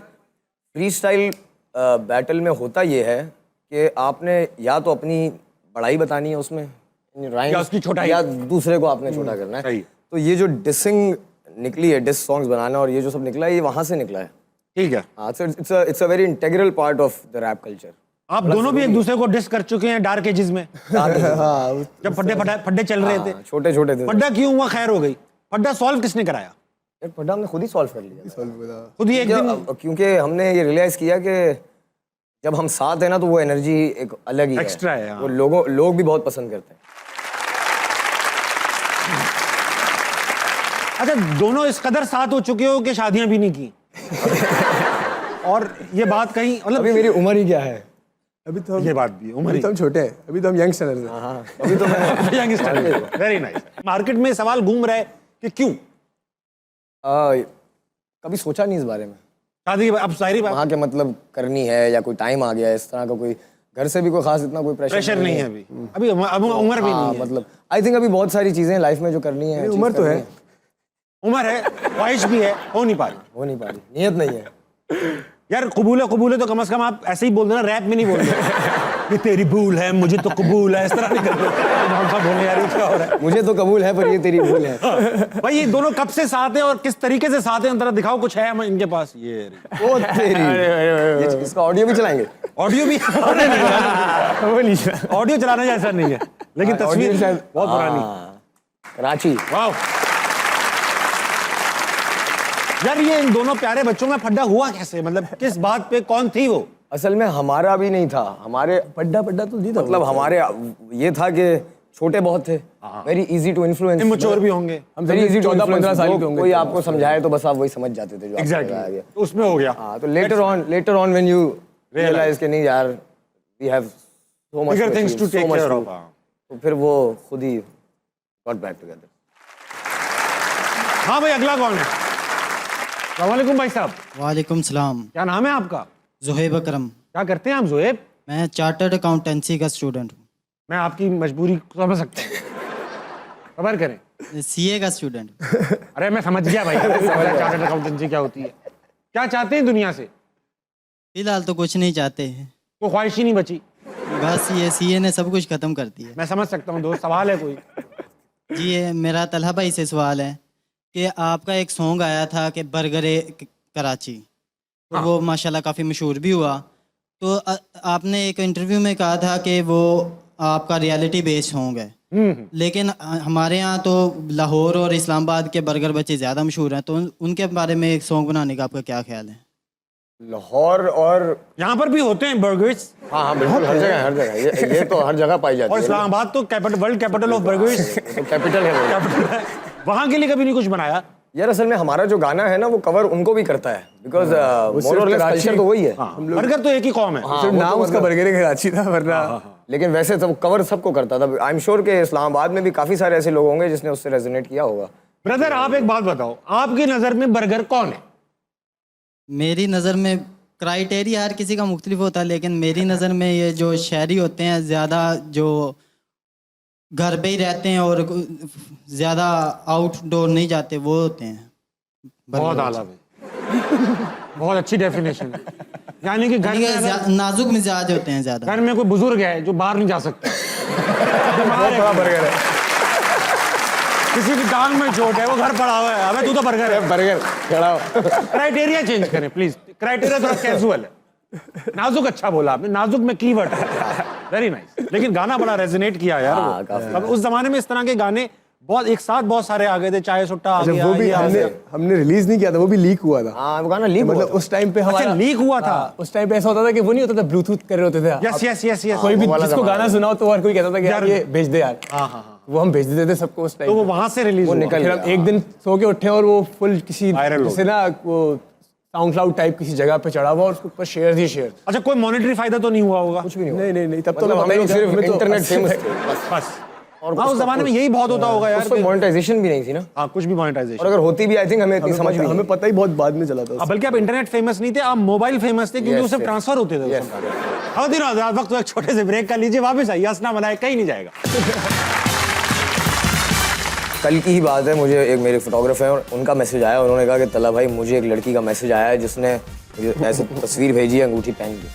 [SPEAKER 2] फ्री स्टाइल बैटल में होता ये है कि आपने या तो अपनी बड़ाई बतानी है उसमें,
[SPEAKER 1] या उसकी छोटाई,
[SPEAKER 2] या दूसरे को आपने छोटा करना है। तो ये जो डिसिंग निकली है, डिस सॉन्ग्स बनाना और ये जो सब निकला है, ये वहाँ से निकला है।
[SPEAKER 1] ठीक है।
[SPEAKER 2] हाँ, it's a very integral part of the rap culture.
[SPEAKER 1] आप दोनों भी एक दूसरे को डिस कर चुके हैं डार्क एजेस में, जब फड्डे चल रहे थे,
[SPEAKER 2] छोटे छोटे थे।
[SPEAKER 1] फड्डा क्यों हुआ, खैर हो गई। फड्डा सॉल्व किसने कराया?
[SPEAKER 2] यार फड्डा हमने खुद ही सॉल्व कर लिया,
[SPEAKER 1] खुद ही एक दिन।
[SPEAKER 2] क्योंकि हमने ये रियलाइज किया कि जब हम साथ हैं ना तो वो एनर्जी एक अलग ही
[SPEAKER 1] Extra है, हाँ।
[SPEAKER 2] वो लोग भी बहुत पसंद करते हैं।
[SPEAKER 1] अच्छा, दोनों इस कदर साथ हो चुके हो कि शादियां भी नहीं की और ये बात कहीं
[SPEAKER 2] अभी
[SPEAKER 1] मतलब
[SPEAKER 2] मेरी उम्र ही क्या है।
[SPEAKER 4] अभी तो
[SPEAKER 1] ये बात भी है, उम्र
[SPEAKER 4] अभी
[SPEAKER 1] ही
[SPEAKER 4] तो हम छोटे हैं, अभी तो हम यंगस्टर्स हैं।
[SPEAKER 2] हाँ अभी तो मैं
[SPEAKER 1] वेरी नाइस। मार्केट में सवाल घूम रहा है कि क्यों
[SPEAKER 2] कभी सोचा नहीं इस बारे में।
[SPEAKER 1] शादी के बाद अब जाहिर बात
[SPEAKER 2] वहाँ के मतलब करनी है या कोई टाइम आ गया है, इस तरह का कोई घर से भी कोई खास इतना कोई
[SPEAKER 1] प्रेशर नहीं है अभी अभी उम्र भी
[SPEAKER 2] हाँ,
[SPEAKER 1] नहीं है।
[SPEAKER 2] मतलब आई थिंक अभी बहुत सारी चीजें लाइफ में जो करनी है
[SPEAKER 4] उम्र तो है,
[SPEAKER 1] उम्र है, ख्वाहिश भी है, हो नहीं पा रही।
[SPEAKER 2] हो नहीं पा रही, नियत नहीं है।
[SPEAKER 1] यार कबूल है तो कम से कम आप ऐसे ही बोल देना, रैप में नहीं बोल देना ये तेरी भूल है मुझे तो कबूल है, इस तरह नहीं करते बोलने यार ये क्या हो रहा है।
[SPEAKER 2] मुझे तो कबूल है पर ये तेरी भूल है।
[SPEAKER 1] भाई ये दोनों कब से साथ हैं और किस तरीके से साथ हैं, अंदर दिखाओ कुछ है हम इनके पास। ये
[SPEAKER 2] ओ तेरी इसका ऑडियो भी चलाएंगे।
[SPEAKER 1] ऑडियो भी
[SPEAKER 4] वो नहीं
[SPEAKER 1] ऑडियो चलाने जैसा नहीं है लेकिन तस्वीर बहुत पुरानी।
[SPEAKER 2] कराची
[SPEAKER 1] वाह यार, ये इन दोनों प्यारे बच्चों में फड्डा हुआ कैसे, मतलब किस बात पे, कौन थी वो?
[SPEAKER 2] असल में हमारा भी नहीं था, हमारे
[SPEAKER 4] पड्डा तो नहीं था,
[SPEAKER 2] मतलब हमारे ये था कि छोटे बहुत थे, very easy to influence,
[SPEAKER 1] immature भी होंगे,
[SPEAKER 4] हम
[SPEAKER 2] वेरी इजी टू
[SPEAKER 4] 14-15 साल के होंगे।
[SPEAKER 2] कोई आपको समझाए तो बस आप वही समझ जाते थे जो आपको समझाया गया।
[SPEAKER 1] एग्जैक्टली, उसमें हो गया।
[SPEAKER 2] हाँ, तो later on when you realise कि नहीं यार we have so much
[SPEAKER 1] bigger things to take care of,
[SPEAKER 2] तो फिर वो खुद ही गॉट बैक टुगेदर।
[SPEAKER 1] हाँ भाई, अगला कौन है? अस्सलाम वालेकुम भाई साहब।
[SPEAKER 6] वालेकुम सलाम।
[SPEAKER 1] क्या नाम है आपका?
[SPEAKER 6] जुहैब अकरम।
[SPEAKER 1] क्या करते हैं आप ज़ुहैब?
[SPEAKER 6] मैं चार्टर्ड अकाउंटेंसी का स्टूडेंट हूँ।
[SPEAKER 1] मैं आपकी मजबूरी समझ सकता हूँ, खबर करें।
[SPEAKER 6] सीए का स्टूडेंट।
[SPEAKER 1] अरे मैं समझ गया भाई, चार्टर्ड अकाउंटेंसी क्या होती है। क्या चाहते हैं दुनिया से?
[SPEAKER 6] फिलहाल तो कुछ नहीं चाहते हैं,
[SPEAKER 1] कोई ख्वाहिश ही नहीं बची।
[SPEAKER 6] बस ये सीए ने सब कुछ खत्म कर दिया।
[SPEAKER 1] मैं समझ सकता हूँ दोस्त, सवाल है कोई?
[SPEAKER 6] जी ये मेरा तलहा भाई से सवाल है कि आपका एक सॉन्ग आया था कि बर्गरे कराची, तो वो माशाल्लाह काफ़ी मशहूर भी हुआ। तो आपने एक इंटरव्यू में कहा था कि वो आपका रियलिटी बेस्ड सॉन्ग है, लेकिन हमारे यहाँ तो लाहौर और इस्लामाबाद के बर्गर बच्चे ज़्यादा मशहूर हैं, तो उनके बारे में एक सॉन्ग बनाने का आपका क्या ख्याल है?
[SPEAKER 2] लाहौर और
[SPEAKER 1] यहाँ पर भी होते हैं बर्गर्स,
[SPEAKER 2] हाँ बिल्कुल, हर जगह ये तो हर जगह पाई जाती
[SPEAKER 1] और
[SPEAKER 2] है।
[SPEAKER 1] इस्लामाबाद तो वर्ल्ड कैपिटल ऑफ बर्गर्स
[SPEAKER 2] तो कैपिटल है वो।
[SPEAKER 1] वहाँ के लिए कभी नहीं कुछ बनाया?
[SPEAKER 2] यार असल में हमारा जो गाना है ना वो कवर उनको भी करता है, बिकॉज मोर और लेस कल्चर तो वही है।
[SPEAKER 1] बर्गर तो एक ही कौम है।
[SPEAKER 4] सिर्फ नाम उसका बर्गर कराची था, वरना
[SPEAKER 2] लेकिन वैसे तो कवर सबको करता था। आई एम श्योर कि इस्लामाबाद में भी काफी सारे ऐसे लोग होंगे जिसने उससे रेजोनेट किया होगा।
[SPEAKER 1] ब्रदर आप एक बात बताओ, आपकी नजर में बर्गर कौन है?
[SPEAKER 6] मेरी नज़र में क्राइटेरिया हर किसी का मुख्तलिफ होता है, लेकिन मेरी नज़र में ये जो शहरी होते हैं, ज़्यादा जो घर पे ही रहते हैं और ज़्यादा आउटडोर नहीं जाते, वो होते हैं
[SPEAKER 1] बहुत आला भाई, बहुत अच्छी डेफिनेशन है। यानी कि घर में
[SPEAKER 6] नाजुक मिजाज होते हैं ज़्यादा।
[SPEAKER 1] घर में कोई बुजुर्ग है जो बाहर नहीं जा सकता,
[SPEAKER 4] बहुत बड़ा बर्गर है।
[SPEAKER 1] किसी की टांग में चोट है, वो घर पड़ा हुआ है, अबे तू तो बर्गर है।
[SPEAKER 4] बर्गर खड़ा हो।
[SPEAKER 1] क्राइटेरिया चेंज करें प्लीज, क्राइटेरिया थोड़ा कैजुअल है। नाजुक अच्छा बोला आपने, नाजुक में कीवर्ड है, वेरी नाइस। लेकिन गाना बड़ा रेजोनेट किया यार वो। अब उस जमाने में इस तरह के गाने बहुत एक साथ बहुत सारे आ गए थे, चाय सुट्टा आ गया,
[SPEAKER 4] वो भी
[SPEAKER 1] ये आ गया।
[SPEAKER 4] हमने रिलीज नहीं किया था, वो भी लीक हुआ था।
[SPEAKER 2] हाँ वो गाना लीक
[SPEAKER 4] मतलब उस टाइम पे हमारा
[SPEAKER 1] लीक हुआ था।
[SPEAKER 4] उस टाइम पे ऐसा होता था कि वो नहीं होता था, ब्लूटूथ कर रहे होते थे।
[SPEAKER 1] Yes yes yes yes.
[SPEAKER 4] कोई भी जिसको गाना सुनाओ तो हर कोई कहता था कि यार ये भेज दे यार। वो हम भेज देते थे सबको उस
[SPEAKER 1] तो
[SPEAKER 4] टाइम।
[SPEAKER 1] वो वहां से रिलीज हुआ।
[SPEAKER 2] निकल
[SPEAKER 4] फिर हम एक दिन सो के उठे और वो फुल किसी
[SPEAKER 1] Viral हो
[SPEAKER 4] जैसे ना वो साउंड क्लाउड टाइप किसी जगह पे चढ़ा हुआ और उसके ऊपर शेयर ही शेयर।
[SPEAKER 1] अच्छा, कोई मॉनेटरी फायदा तो नहीं हुआ होगा?
[SPEAKER 2] कुछ भी नहीं हुआ।
[SPEAKER 4] नहीं तब तो
[SPEAKER 2] मतलब हम लोग सिर्फ
[SPEAKER 4] हमें तो
[SPEAKER 2] इंटरनेट फेमस थे
[SPEAKER 1] बस। और उस जमाने में यही बहुत होता होगा यार।
[SPEAKER 2] उसको मोनेटाइजेशन भी नहीं थी ना,
[SPEAKER 1] हाँ, कुछ भी मोनेटाइजेशन।
[SPEAKER 2] और अगर होती भी आई थिंक हमें इतनी समझ भी
[SPEAKER 4] हमें पता ही बहुत बाद में चला था।
[SPEAKER 1] बल्कि आप इंटरनेट फेमस नहीं थे, आप मोबाइल फेमस थे, क्योंकि
[SPEAKER 2] Yes,
[SPEAKER 1] उससे
[SPEAKER 2] yes.
[SPEAKER 1] ट्रांसफर होते थे। हाँ दिन आजाद वक्त, एक छोटे से ब्रेक कर लीजिए, वापस आइए, हंसना बनाए कहीं नहीं जाएगा।
[SPEAKER 2] कल की ही बात है, मुझे एक मेरे फोटोग्राफर हैं और उनका मैसेज आया, उन्होंने कहा कि तला भाई मुझे एक लड़की का मैसेज आया है जिसने मुझे ऐसे तस्वीर भेजी है अंगूठी पहन के।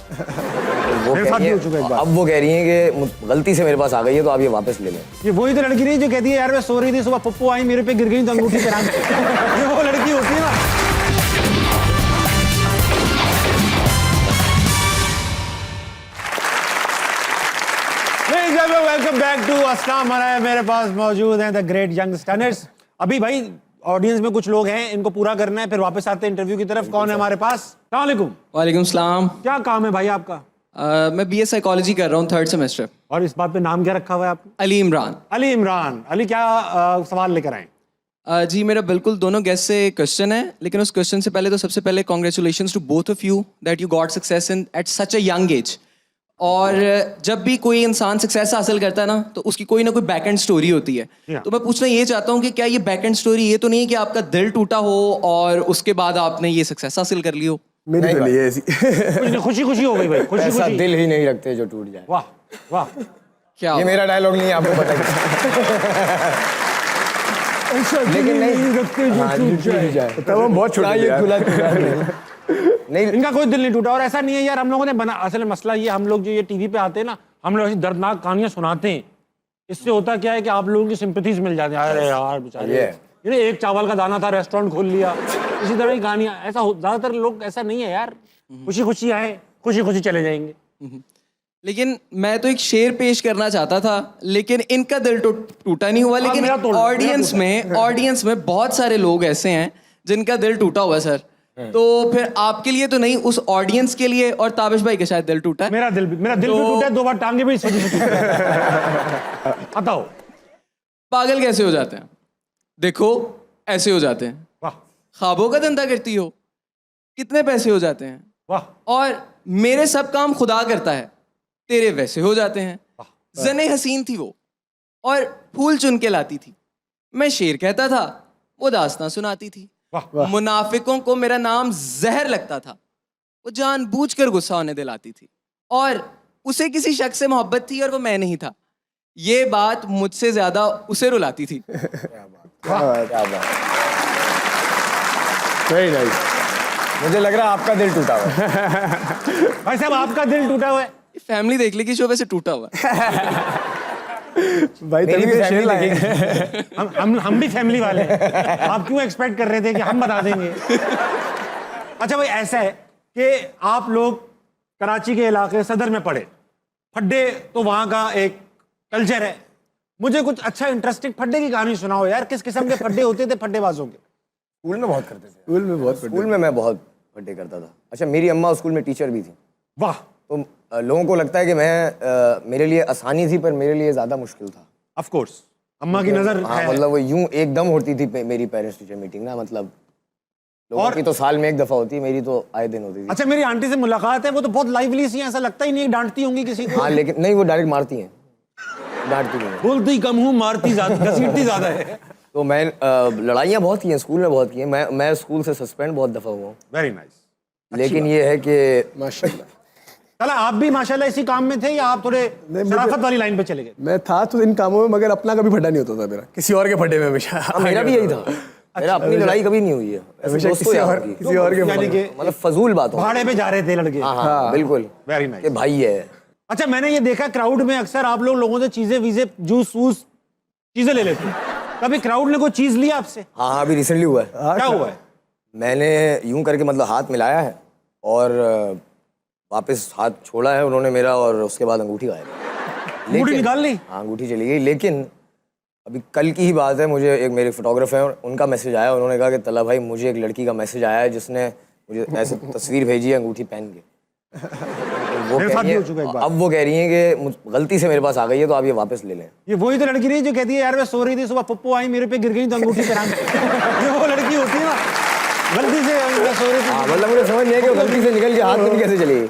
[SPEAKER 2] वो
[SPEAKER 1] मेरे
[SPEAKER 2] कह
[SPEAKER 1] साथ
[SPEAKER 2] रही
[SPEAKER 1] भी हो चुका है एक
[SPEAKER 2] हैं,
[SPEAKER 1] बार।
[SPEAKER 2] अब वो कह रही हैं कि गलती से मेरे पास आ गई है तो आप ये वापस ले लें।
[SPEAKER 1] ये वही तो लड़की नहीं जो कहती है यार मैं सो रही थी, सुबह पप्पू आई मेरे पे गिर गई तो अंगूठी पहना के। ये वो लड़की होती है ना। वेलकम बैक टू अस्सलाम वालेकुम। मेरे पास मौजूद हैं द ग्रेट यंग स्टनर्स। अभी भाई ऑडियंस में कुछ लोग हैं, इनको पूरा करना है, फिर वापस आते हैं इंटरव्यू की तरफ। कौन है हमारे पास? अस्सलाम वालेकुम।
[SPEAKER 7] वालेकुम सलाम।
[SPEAKER 1] क्या काम है भाई आपका?
[SPEAKER 7] मैं बीए साइकोलॉजी कर रहा हूँ, 3rd सेमेस्टर।
[SPEAKER 1] और इस बात पे नाम क्या रखा हुआ है आपने?
[SPEAKER 7] अली इमरान।
[SPEAKER 1] अली इमरान। अली, क्या सवाल लेकर आए?
[SPEAKER 7] जी मेरा बिल्कुल दोनों गेस्ट से क्वेश्चन है, लेकिन उस क्वेश्चन से पहले तो सबसे पहले congratulations to both of you that you got success in at such a young age. और जब भी कोई इंसान सक्सेस हासिल करता है ना, तो उसकी कोई ना कोई बैक एंड स्टोरी होती है।
[SPEAKER 1] Yeah.
[SPEAKER 7] तो मैं पूछना ये चाहता हूँ कि क्या ये बैक एंड स्टोरी ये तो नहीं है कि आपका दिल टूटा हो और उसके बाद आपने ये सक्सेस हासिल कर ली हो?
[SPEAKER 4] मेरी तो ये ऐसी
[SPEAKER 1] कुछ नहीं, खुशी खुशी हो गई भाई, खुशी
[SPEAKER 2] ऐसा
[SPEAKER 1] खुशी।
[SPEAKER 2] दिल ही नहीं रखते जो टूट जाए।
[SPEAKER 1] वाह वाह।
[SPEAKER 7] क्या
[SPEAKER 2] ये मेरा डायलॉग नहीं है, आपको पता है। लेकिन नहीं
[SPEAKER 1] रखते जो
[SPEAKER 2] हाँ,
[SPEAKER 1] टूट
[SPEAKER 2] टूट जाए।
[SPEAKER 4] तब हम बहुत छोटे
[SPEAKER 2] ना
[SPEAKER 4] थे
[SPEAKER 2] ये
[SPEAKER 4] यार।
[SPEAKER 2] खुला नहीं।
[SPEAKER 1] इनका कोई दिल नहीं टूटा। और ऐसा नहीं है यार, हम लोगों ने बना, असल में मसला ये, हम लोग जो ये टीवी पे आते हैं ना, हम लोग ऐसी दर्दनाक कहानियां सुनाते हैं। इससे होता क्या है कि आप लोगों की सिंपैथीज मिल जाती हैं। अरे यार बेचारे,
[SPEAKER 2] ये
[SPEAKER 1] एक चावल का दाना था, रेस्टोरेंट खोल लिया, इसी तरह की कहानियां। ऐसा ज्यादातर लोग ऐसा नहीं है यार, खुशी खुशी आए, खुशी खुशी चले जाएंगे।
[SPEAKER 7] लेकिन मैं तो एक शेर पेश करना चाहता था, लेकिन इनका दिल तो टूटा नहीं हुआ। लेकिन
[SPEAKER 1] मेरा तोड़ दो,
[SPEAKER 7] ऑडियंस में बहुत सारे लोग ऐसे हैं जिनका दिल टूटा हुआ है सर। तो फिर आपके लिए तो नहीं, उस ऑडियंस के लिए, और ताबिश भाई का शायद दिल टूटा है।
[SPEAKER 1] मेरा दिल भी टूटा है, 2 बार टांगे भी सजी से टूटे हैं। बताओ
[SPEAKER 7] पागल कैसे हो जाते हैं? देखो ऐसे हो जाते हैं।
[SPEAKER 1] वाह
[SPEAKER 7] ख्वाबों का धंधा करती हो, कितने पैसे हो जाते हैं।
[SPEAKER 1] वाह।
[SPEAKER 7] और मेरे सब काम खुदा करता है, तेरे वैसे हो जाते हैं। जने हसीन थी वो और फूल चुन के लाती थी, मैं शेर कहता था, वो दास्तां सुनाती थी। मुनाफिकों को मेरा नाम जहर लगता था, वो जानबूझकर गुस्सा होने दिलाती थी। और उसे किसी शख्स से मोहब्बत थी और वो मैं नहीं था, ये बात मुझसे ज्यादा उसे रुलाती थी।
[SPEAKER 4] Very nice.
[SPEAKER 2] मुझे लग रहा है आपका दिल टूटा हुआ है।
[SPEAKER 1] भाई साहब, आपका दिल टूटा हुआ है?
[SPEAKER 7] फैमिली देख ली कि शो वैसे टूटा हुआ है।
[SPEAKER 4] भाई
[SPEAKER 2] मेरी
[SPEAKER 4] तभी
[SPEAKER 2] भी
[SPEAKER 4] तो शेर
[SPEAKER 2] फैमिली
[SPEAKER 4] लाए।
[SPEAKER 1] हम भी फैमिली वाले हैं। आप क्यों एक्सपेक्ट कर रहे थे कि हम बता देंगे? अच्छा भाई, ऐसा है कि आप लोग कराची के इलाके सदर में पड़े, फड्डे तो वहां का एक कल्चर है। मुझे कुछ अच्छा इंटरेस्टिंग फड्डे की कहानी सुनाओ यार। किस किस्म के फड्डे होते थे फड्डेबाजों के?
[SPEAKER 2] स्कूल में बहुत करते थे।
[SPEAKER 4] स्कूल में बहुत
[SPEAKER 2] स्कूल में मैं बहुत फड्डे करता था। अच्छा, मेरी अम्मा स्कूल में टीचर भी थी।
[SPEAKER 1] वाह।
[SPEAKER 2] तो लोगों को लगता है कि मेरे लिए आसानी थी, पर मेरे लिए ज़्यादा मुश्किल था।
[SPEAKER 1] ऑफ कोर्स, अम्मा की नजर
[SPEAKER 2] हाँ,
[SPEAKER 1] है।
[SPEAKER 2] मतलब वो यूं एकदम होती थी मेरी पेरेंट्स टीचर मीटिंग ना, मतलब लोगों की तो साल में 1 दफ़ा होती है, मेरी तो आए दिन होती थी।
[SPEAKER 1] अच्छा, मेरी आंटी से मुलाकात है, वो तो बहुत लाइवली सी हैं, ऐसा लगता ही नहीं है डांटती होंगी किसी को।
[SPEAKER 2] हाँ, लेकिन नहीं, वो डायरेक्ट मारती हैं, डांटती नहीं हैं।
[SPEAKER 1] बोलती कम हूँ, मारती ज्यादा, घसीटती ज्यादा है।
[SPEAKER 2] तो मैं लड़ाइयाँ बहुत की हैं स्कूल में, बहुत की हैं। मैं स्कूल से सस्पेंड बहुत दफ़ा हुआ हूँ।
[SPEAKER 1] Very nice.
[SPEAKER 2] लेकिन ये है कि
[SPEAKER 4] माशाल्लाह।
[SPEAKER 1] चला, आप भी माशाल्लाह इसी काम में थे या आप थोड़े शराफत वाली लाइन पे चले गए?
[SPEAKER 4] मैं था तो इन कामों में, मगर अपना कभी फटा नहीं होता था मेरा, किसी और के फटे में हमेशा।
[SPEAKER 2] मेरा भी यही था। मेरा अपनी लड़ाई कभी नहीं हुई है, ऐसे
[SPEAKER 4] हमेशा
[SPEAKER 2] दोस्तों
[SPEAKER 4] किसी
[SPEAKER 2] यारों
[SPEAKER 4] और
[SPEAKER 2] की।
[SPEAKER 4] किसी और के
[SPEAKER 1] यानी कि
[SPEAKER 2] मतलब फजूल बात हो।
[SPEAKER 1] भाड़े पे जा रहे थे लड़के।
[SPEAKER 2] हाँ हाँ, बिल्कुल।
[SPEAKER 1] वेरी
[SPEAKER 2] कि
[SPEAKER 1] नाइस।
[SPEAKER 2] भाई है।
[SPEAKER 1] अच्छा, मैंने ये देखा क्राउड में अक्सर आप लोगों से चीजें वीजे, जूस वूस चीजें ले लेते हैं। कभी क्राउड ने कोई चीज लिया आपसे?
[SPEAKER 2] हाँ हाँ, अभी रिसेंटली हुआ है।
[SPEAKER 1] क्या हुआ है?
[SPEAKER 2] मैंने यूं करके मतलब हाथ मिलाया है और वापस हाथ छोड़ा है उन्होंने मेरा, और उसके बाद अंगूठी गायब।
[SPEAKER 1] अंगूठी निकाल ली?
[SPEAKER 2] हाँ, अंगूठी चली गई। लेकिन अभी कल की ही बात है, मुझे एक मेरे फोटोग्राफर हैं, उनका मैसेज आया। उन्होंने कहा कि तला भाई, मुझे एक लड़की का मैसेज आया है जिसने मुझे ऐसे तस्वीर भेजी है अंगूठी पहन के। वो
[SPEAKER 1] मेरे
[SPEAKER 2] कह
[SPEAKER 1] साथ
[SPEAKER 2] रही
[SPEAKER 1] भी
[SPEAKER 2] है-
[SPEAKER 1] हो चुका है एक बार।
[SPEAKER 2] अब वो कह रही हैं कि गलती से मेरे पास आ गई है, तो आप ये वापस ले लें।
[SPEAKER 1] ये वही तो लड़की नहीं जो कहती है यार मैं सो रही थी, सुबह पप्पू आई मेरे पे गिर गई तो अंगूठी पहना के। ये वो लड़की होती है ना, गलती से मैं सो रही
[SPEAKER 2] हाँ,
[SPEAKER 1] थी।
[SPEAKER 2] मतलब मुझे समझ नहीं है कि वो गलती से निकल के हाथ में कैसे चली गई।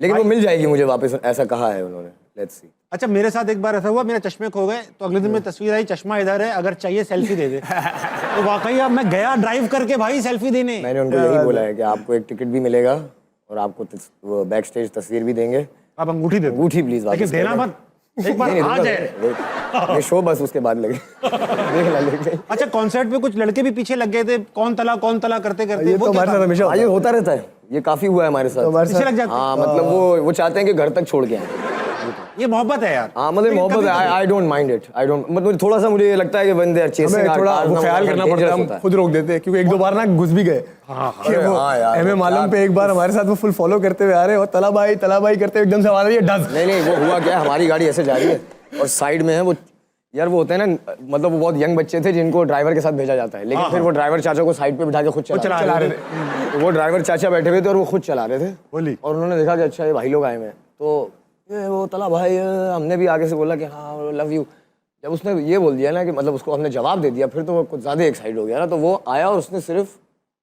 [SPEAKER 2] लेकिन वो मिल जाएगी मुझे वापस, ऐसा कहा है उन्होंने। Let's see.
[SPEAKER 1] अच्छा, मेरे साथ एक बार ऐसा हुआ, मेरे चश्मे खो गए, तो अगले दिन में तस्वीर आई, चश्मा इधर है, अगर चाहिए सेल्फी दे दे। तो वाकई अब मैं गया ड्राइव करके भाई सेल्फी देने।
[SPEAKER 2] मैंने उनको यही बोला है कि आपको एक टिकट भी मिलेगा और आपको बैक स्टेज तस्वीर भी देंगे।
[SPEAKER 1] आप अंगूठी दे दो।
[SPEAKER 2] अंगूठी प्लीज वापस
[SPEAKER 1] लेकिन देना
[SPEAKER 2] कर दें।
[SPEAKER 1] मत, एक बार
[SPEAKER 2] नहीं,
[SPEAKER 1] आ
[SPEAKER 2] दूंगा,
[SPEAKER 1] जाए।
[SPEAKER 2] wait। ये शो बस उसके बाद लगे। देखना लेके।
[SPEAKER 1] अच्छा, कॉन्सर्ट पे कुछ लड़के भी पीछे लग गए थे, कौन तला करते करते।
[SPEAKER 4] ये तो हमारे साथ हमेशा
[SPEAKER 2] हाँ, ये होता रहता है, ये काफी हुआ है हमारे साथ।
[SPEAKER 4] हमारे
[SPEAKER 1] पीछे
[SPEAKER 4] साथ
[SPEAKER 1] लग जाते।
[SPEAKER 2] हाँ, मतलब वो चाहते हैं कि घर तक छोड़ के आए।
[SPEAKER 1] ये मोहब्बत है यार।
[SPEAKER 2] हाँ, मतलब
[SPEAKER 1] लेकिन
[SPEAKER 2] मोहब्बत
[SPEAKER 1] कभी-
[SPEAKER 2] है। I don't mind it. I don't, मतलब थोड़ा सा मुझे ये लगता है कि when they are chasing
[SPEAKER 4] हमें
[SPEAKER 2] our
[SPEAKER 4] थोड़ा
[SPEAKER 2] cars
[SPEAKER 4] वो
[SPEAKER 2] ना,
[SPEAKER 4] ख्याल
[SPEAKER 2] वो
[SPEAKER 4] करना
[SPEAKER 2] dangerous
[SPEAKER 4] पड़ता है,
[SPEAKER 2] होता
[SPEAKER 4] हम खुद रोक देते हैं, क्योंकि एक दो बार ना घुस भी गए। कि
[SPEAKER 2] अरे
[SPEAKER 4] वो
[SPEAKER 2] हाँ यार,
[SPEAKER 4] एमए
[SPEAKER 2] वो
[SPEAKER 4] मालम
[SPEAKER 2] क्या-
[SPEAKER 4] पे एक बार हमारे साथ वो फुल फॉलो करते हुए आ रहे हैं, और तला भाई करते हुए एकदम से आवाज आई, डज।
[SPEAKER 2] नहीं, वो हुआ क्या, हमारी गाड़ी ऐसे जा रही है और साइड में है वो, यार वो होते हैं ना, मतलब वो बहुत यंग बच्चे थे जिनको ड्राइवर के साथ भेजा जाता है, लेकिन फिर वो ड्राइवर चाचा को साइड पे बिठा के खुद चला रहे थे। तो वो ड्राइवर चाचा बैठे हुए थे और वो खुद चला रहे थे
[SPEAKER 1] बोली।
[SPEAKER 2] और उन्होंने देखा कि अच्छा ये भाई लोग आए हुए हैं, तो ये वो तला भाई, हमने भी आगे से बोला कि हाँ लव यू। जब उसने ये बोल दिया ना कि मतलब उसको हमने जवाब दे दिया, फिर तो वो कुछ ज़्यादा एक्साइट हो गया ना, तो वो आया और उसने सिर्फ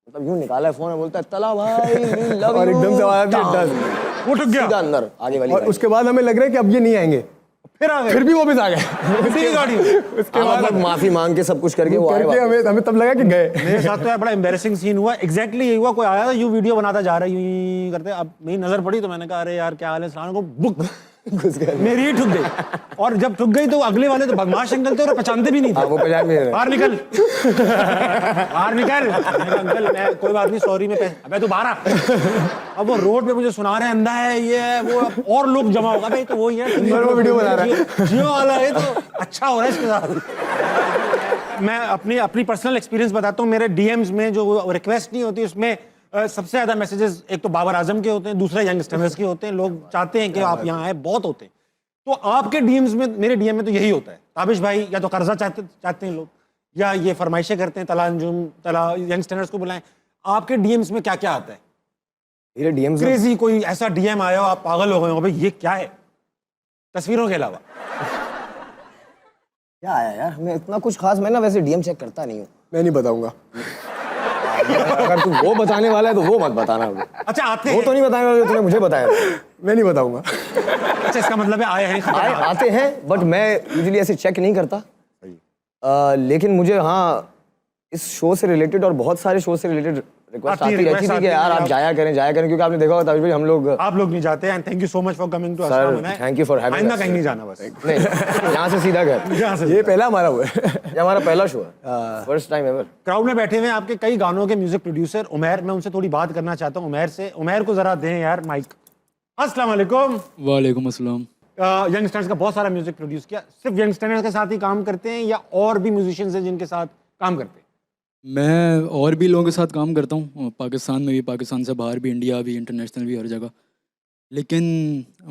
[SPEAKER 2] मतलब यूँ निकाला है फोन और बोलता है तला भाई लव
[SPEAKER 4] और
[SPEAKER 2] यू,
[SPEAKER 4] एकदम से आवाज भी अड्डा
[SPEAKER 1] वो ठुक गया
[SPEAKER 2] सीधा अंदर आगे वाली
[SPEAKER 4] और
[SPEAKER 2] गाड़ी।
[SPEAKER 4] उसके बाद हमें लग रहा है कि अब ये नहीं आएंगे,
[SPEAKER 1] फिर आ गए
[SPEAKER 4] फिर भी वो भी आ गए
[SPEAKER 1] उसी की गाड़ी में।
[SPEAKER 4] उसके बाद
[SPEAKER 2] मतलब माफी मांग के सब कुछ करके वो आए
[SPEAKER 4] करके
[SPEAKER 2] वापस।
[SPEAKER 4] हमें तब लगा कि गए।
[SPEAKER 1] मेरे साथ तो यार बड़ा एम्बेरसिंग सीन हुआ। एग्जैक्टली यही हुआ, कोई आया यूं वीडियो बनाता जा रहा है, यूं करते, अब मेरी नजर पड़ी तो मैंने कहा अरे यार क्या हाल है, सलाम को बुक
[SPEAKER 2] घुस गए।
[SPEAKER 1] मेरी ही ठुक गई। और जब ठुक गई तो अगले वाले तो बदमाश अंकल थे और पहचानते भी नहीं थे।
[SPEAKER 2] वो पहचान नहीं रहे।
[SPEAKER 1] बाहर निकल बाहर निकल। मैंने कहा, अंकल मैं कोई बात नहीं, सॉरी मैं अबे तू बाहर आ। अब वो रोड पे मुझे सुना रहे हैं अंधा है ये है वो है, और लोग जमा होगा भाई तो वो ही है
[SPEAKER 4] वो वीडियो बना रहा है।
[SPEAKER 1] जियो वाला है तो अच्छा हो रहा है इसके साथ। मैं अपनी अपनी पर्सनल एक्सपीरियंस बताता हूँ। मेरे डीएम्स में जो रिक्वेस्ट नहीं होती उसमें सबसे ज्यादा मैसेजेस एक तो बाबर आजम के होते हैं, दूसरा यंगस्टर्स के होते हैं। लोग चाहते हैं कि आप यहाँ आए, बहुत होते हैं। तो आपके डीएम्स में, मेरे डीएम में तो यही होता है, ताबिश भाई या तो कर्जा चाहते हैं लोग, या ये फरमाइशें करते हैं तला अंजुम तला यंगस्टर्स को बुलाएं। आपके डीएम्स में क्या क्या आता है?
[SPEAKER 2] मेरे डीएम्स में
[SPEAKER 1] क्रेजी कोई ऐसा डीएम आया हो आप पागल हो गए हो भाई ये क्या है, तस्वीरों के अलावा?
[SPEAKER 2] क्या आया यार, हमें इतना कुछ खास, मैं ना वैसे डीएम चेक करता नहीं हूँ।
[SPEAKER 4] मैं नहीं बताऊंगा।
[SPEAKER 2] अगर तू वो बताने वाला है तो वो मत बताना।
[SPEAKER 1] अच्छा आते
[SPEAKER 2] वो
[SPEAKER 1] हैं,
[SPEAKER 2] तो नहीं बताएगा जो तूने मुझे बताया।
[SPEAKER 4] मैं नहीं बताऊंगा।
[SPEAKER 1] अच्छा इसका मतलब है आए हैं खतरनाक।
[SPEAKER 2] आते हैं बट मैं यूजुअली ऐसे चेक नहीं करता। लेकिन मुझे हाँ इस शो से रिलेटेड और बहुत सारे शो से रिलेटेड रिक्वेस्ट
[SPEAKER 1] आती है,
[SPEAKER 2] आती रहती
[SPEAKER 1] request
[SPEAKER 2] थी
[SPEAKER 1] आती
[SPEAKER 2] कि
[SPEAKER 1] है
[SPEAKER 2] यार आप
[SPEAKER 1] आप-
[SPEAKER 2] जाया करें, क्योंकि आपने देखा होगा ताबिश भाई हम लोग
[SPEAKER 1] आप लोग नहीं जाते हैं। Thank you so much for coming to
[SPEAKER 2] Sir, thank you for having
[SPEAKER 1] आइंदा
[SPEAKER 2] us.
[SPEAKER 1] कहीं नहीं जाना बस।
[SPEAKER 2] नहीं यहाँ से सीधा घर।
[SPEAKER 1] यहाँ से
[SPEAKER 4] ये पहला हमारा हुआ है।
[SPEAKER 2] ये हमारा पहला शो है, फर्स्ट टाइम एवर।
[SPEAKER 1] क्राउड में बैठे हुए हैं आपके कई गानों के म्यूजिक प्रोड्यूसर उमैर, मैं उनसे थोड़ी बात करना चाहता हूँ। उमैर से, उमैर को जरा दें यार माइक। अस्सलाम वालेकुम।
[SPEAKER 8] वालेकुम अस्सलाम।
[SPEAKER 1] यंगस्टर्स का बहुत सारा म्यूजिक प्रोड्यूस किया, सिर्फ यंगस्टर्स के साथ ही काम करते हैं या और भी म्यूजिशियंस हैं जिनके साथ काम करते हैं?
[SPEAKER 8] मैं और भी लोगों के साथ काम करता हूँ, पाकिस्तान में भी, पाकिस्तान से बाहर भी, इंडिया भी, इंटरनेशनल भी, हर जगह। लेकिन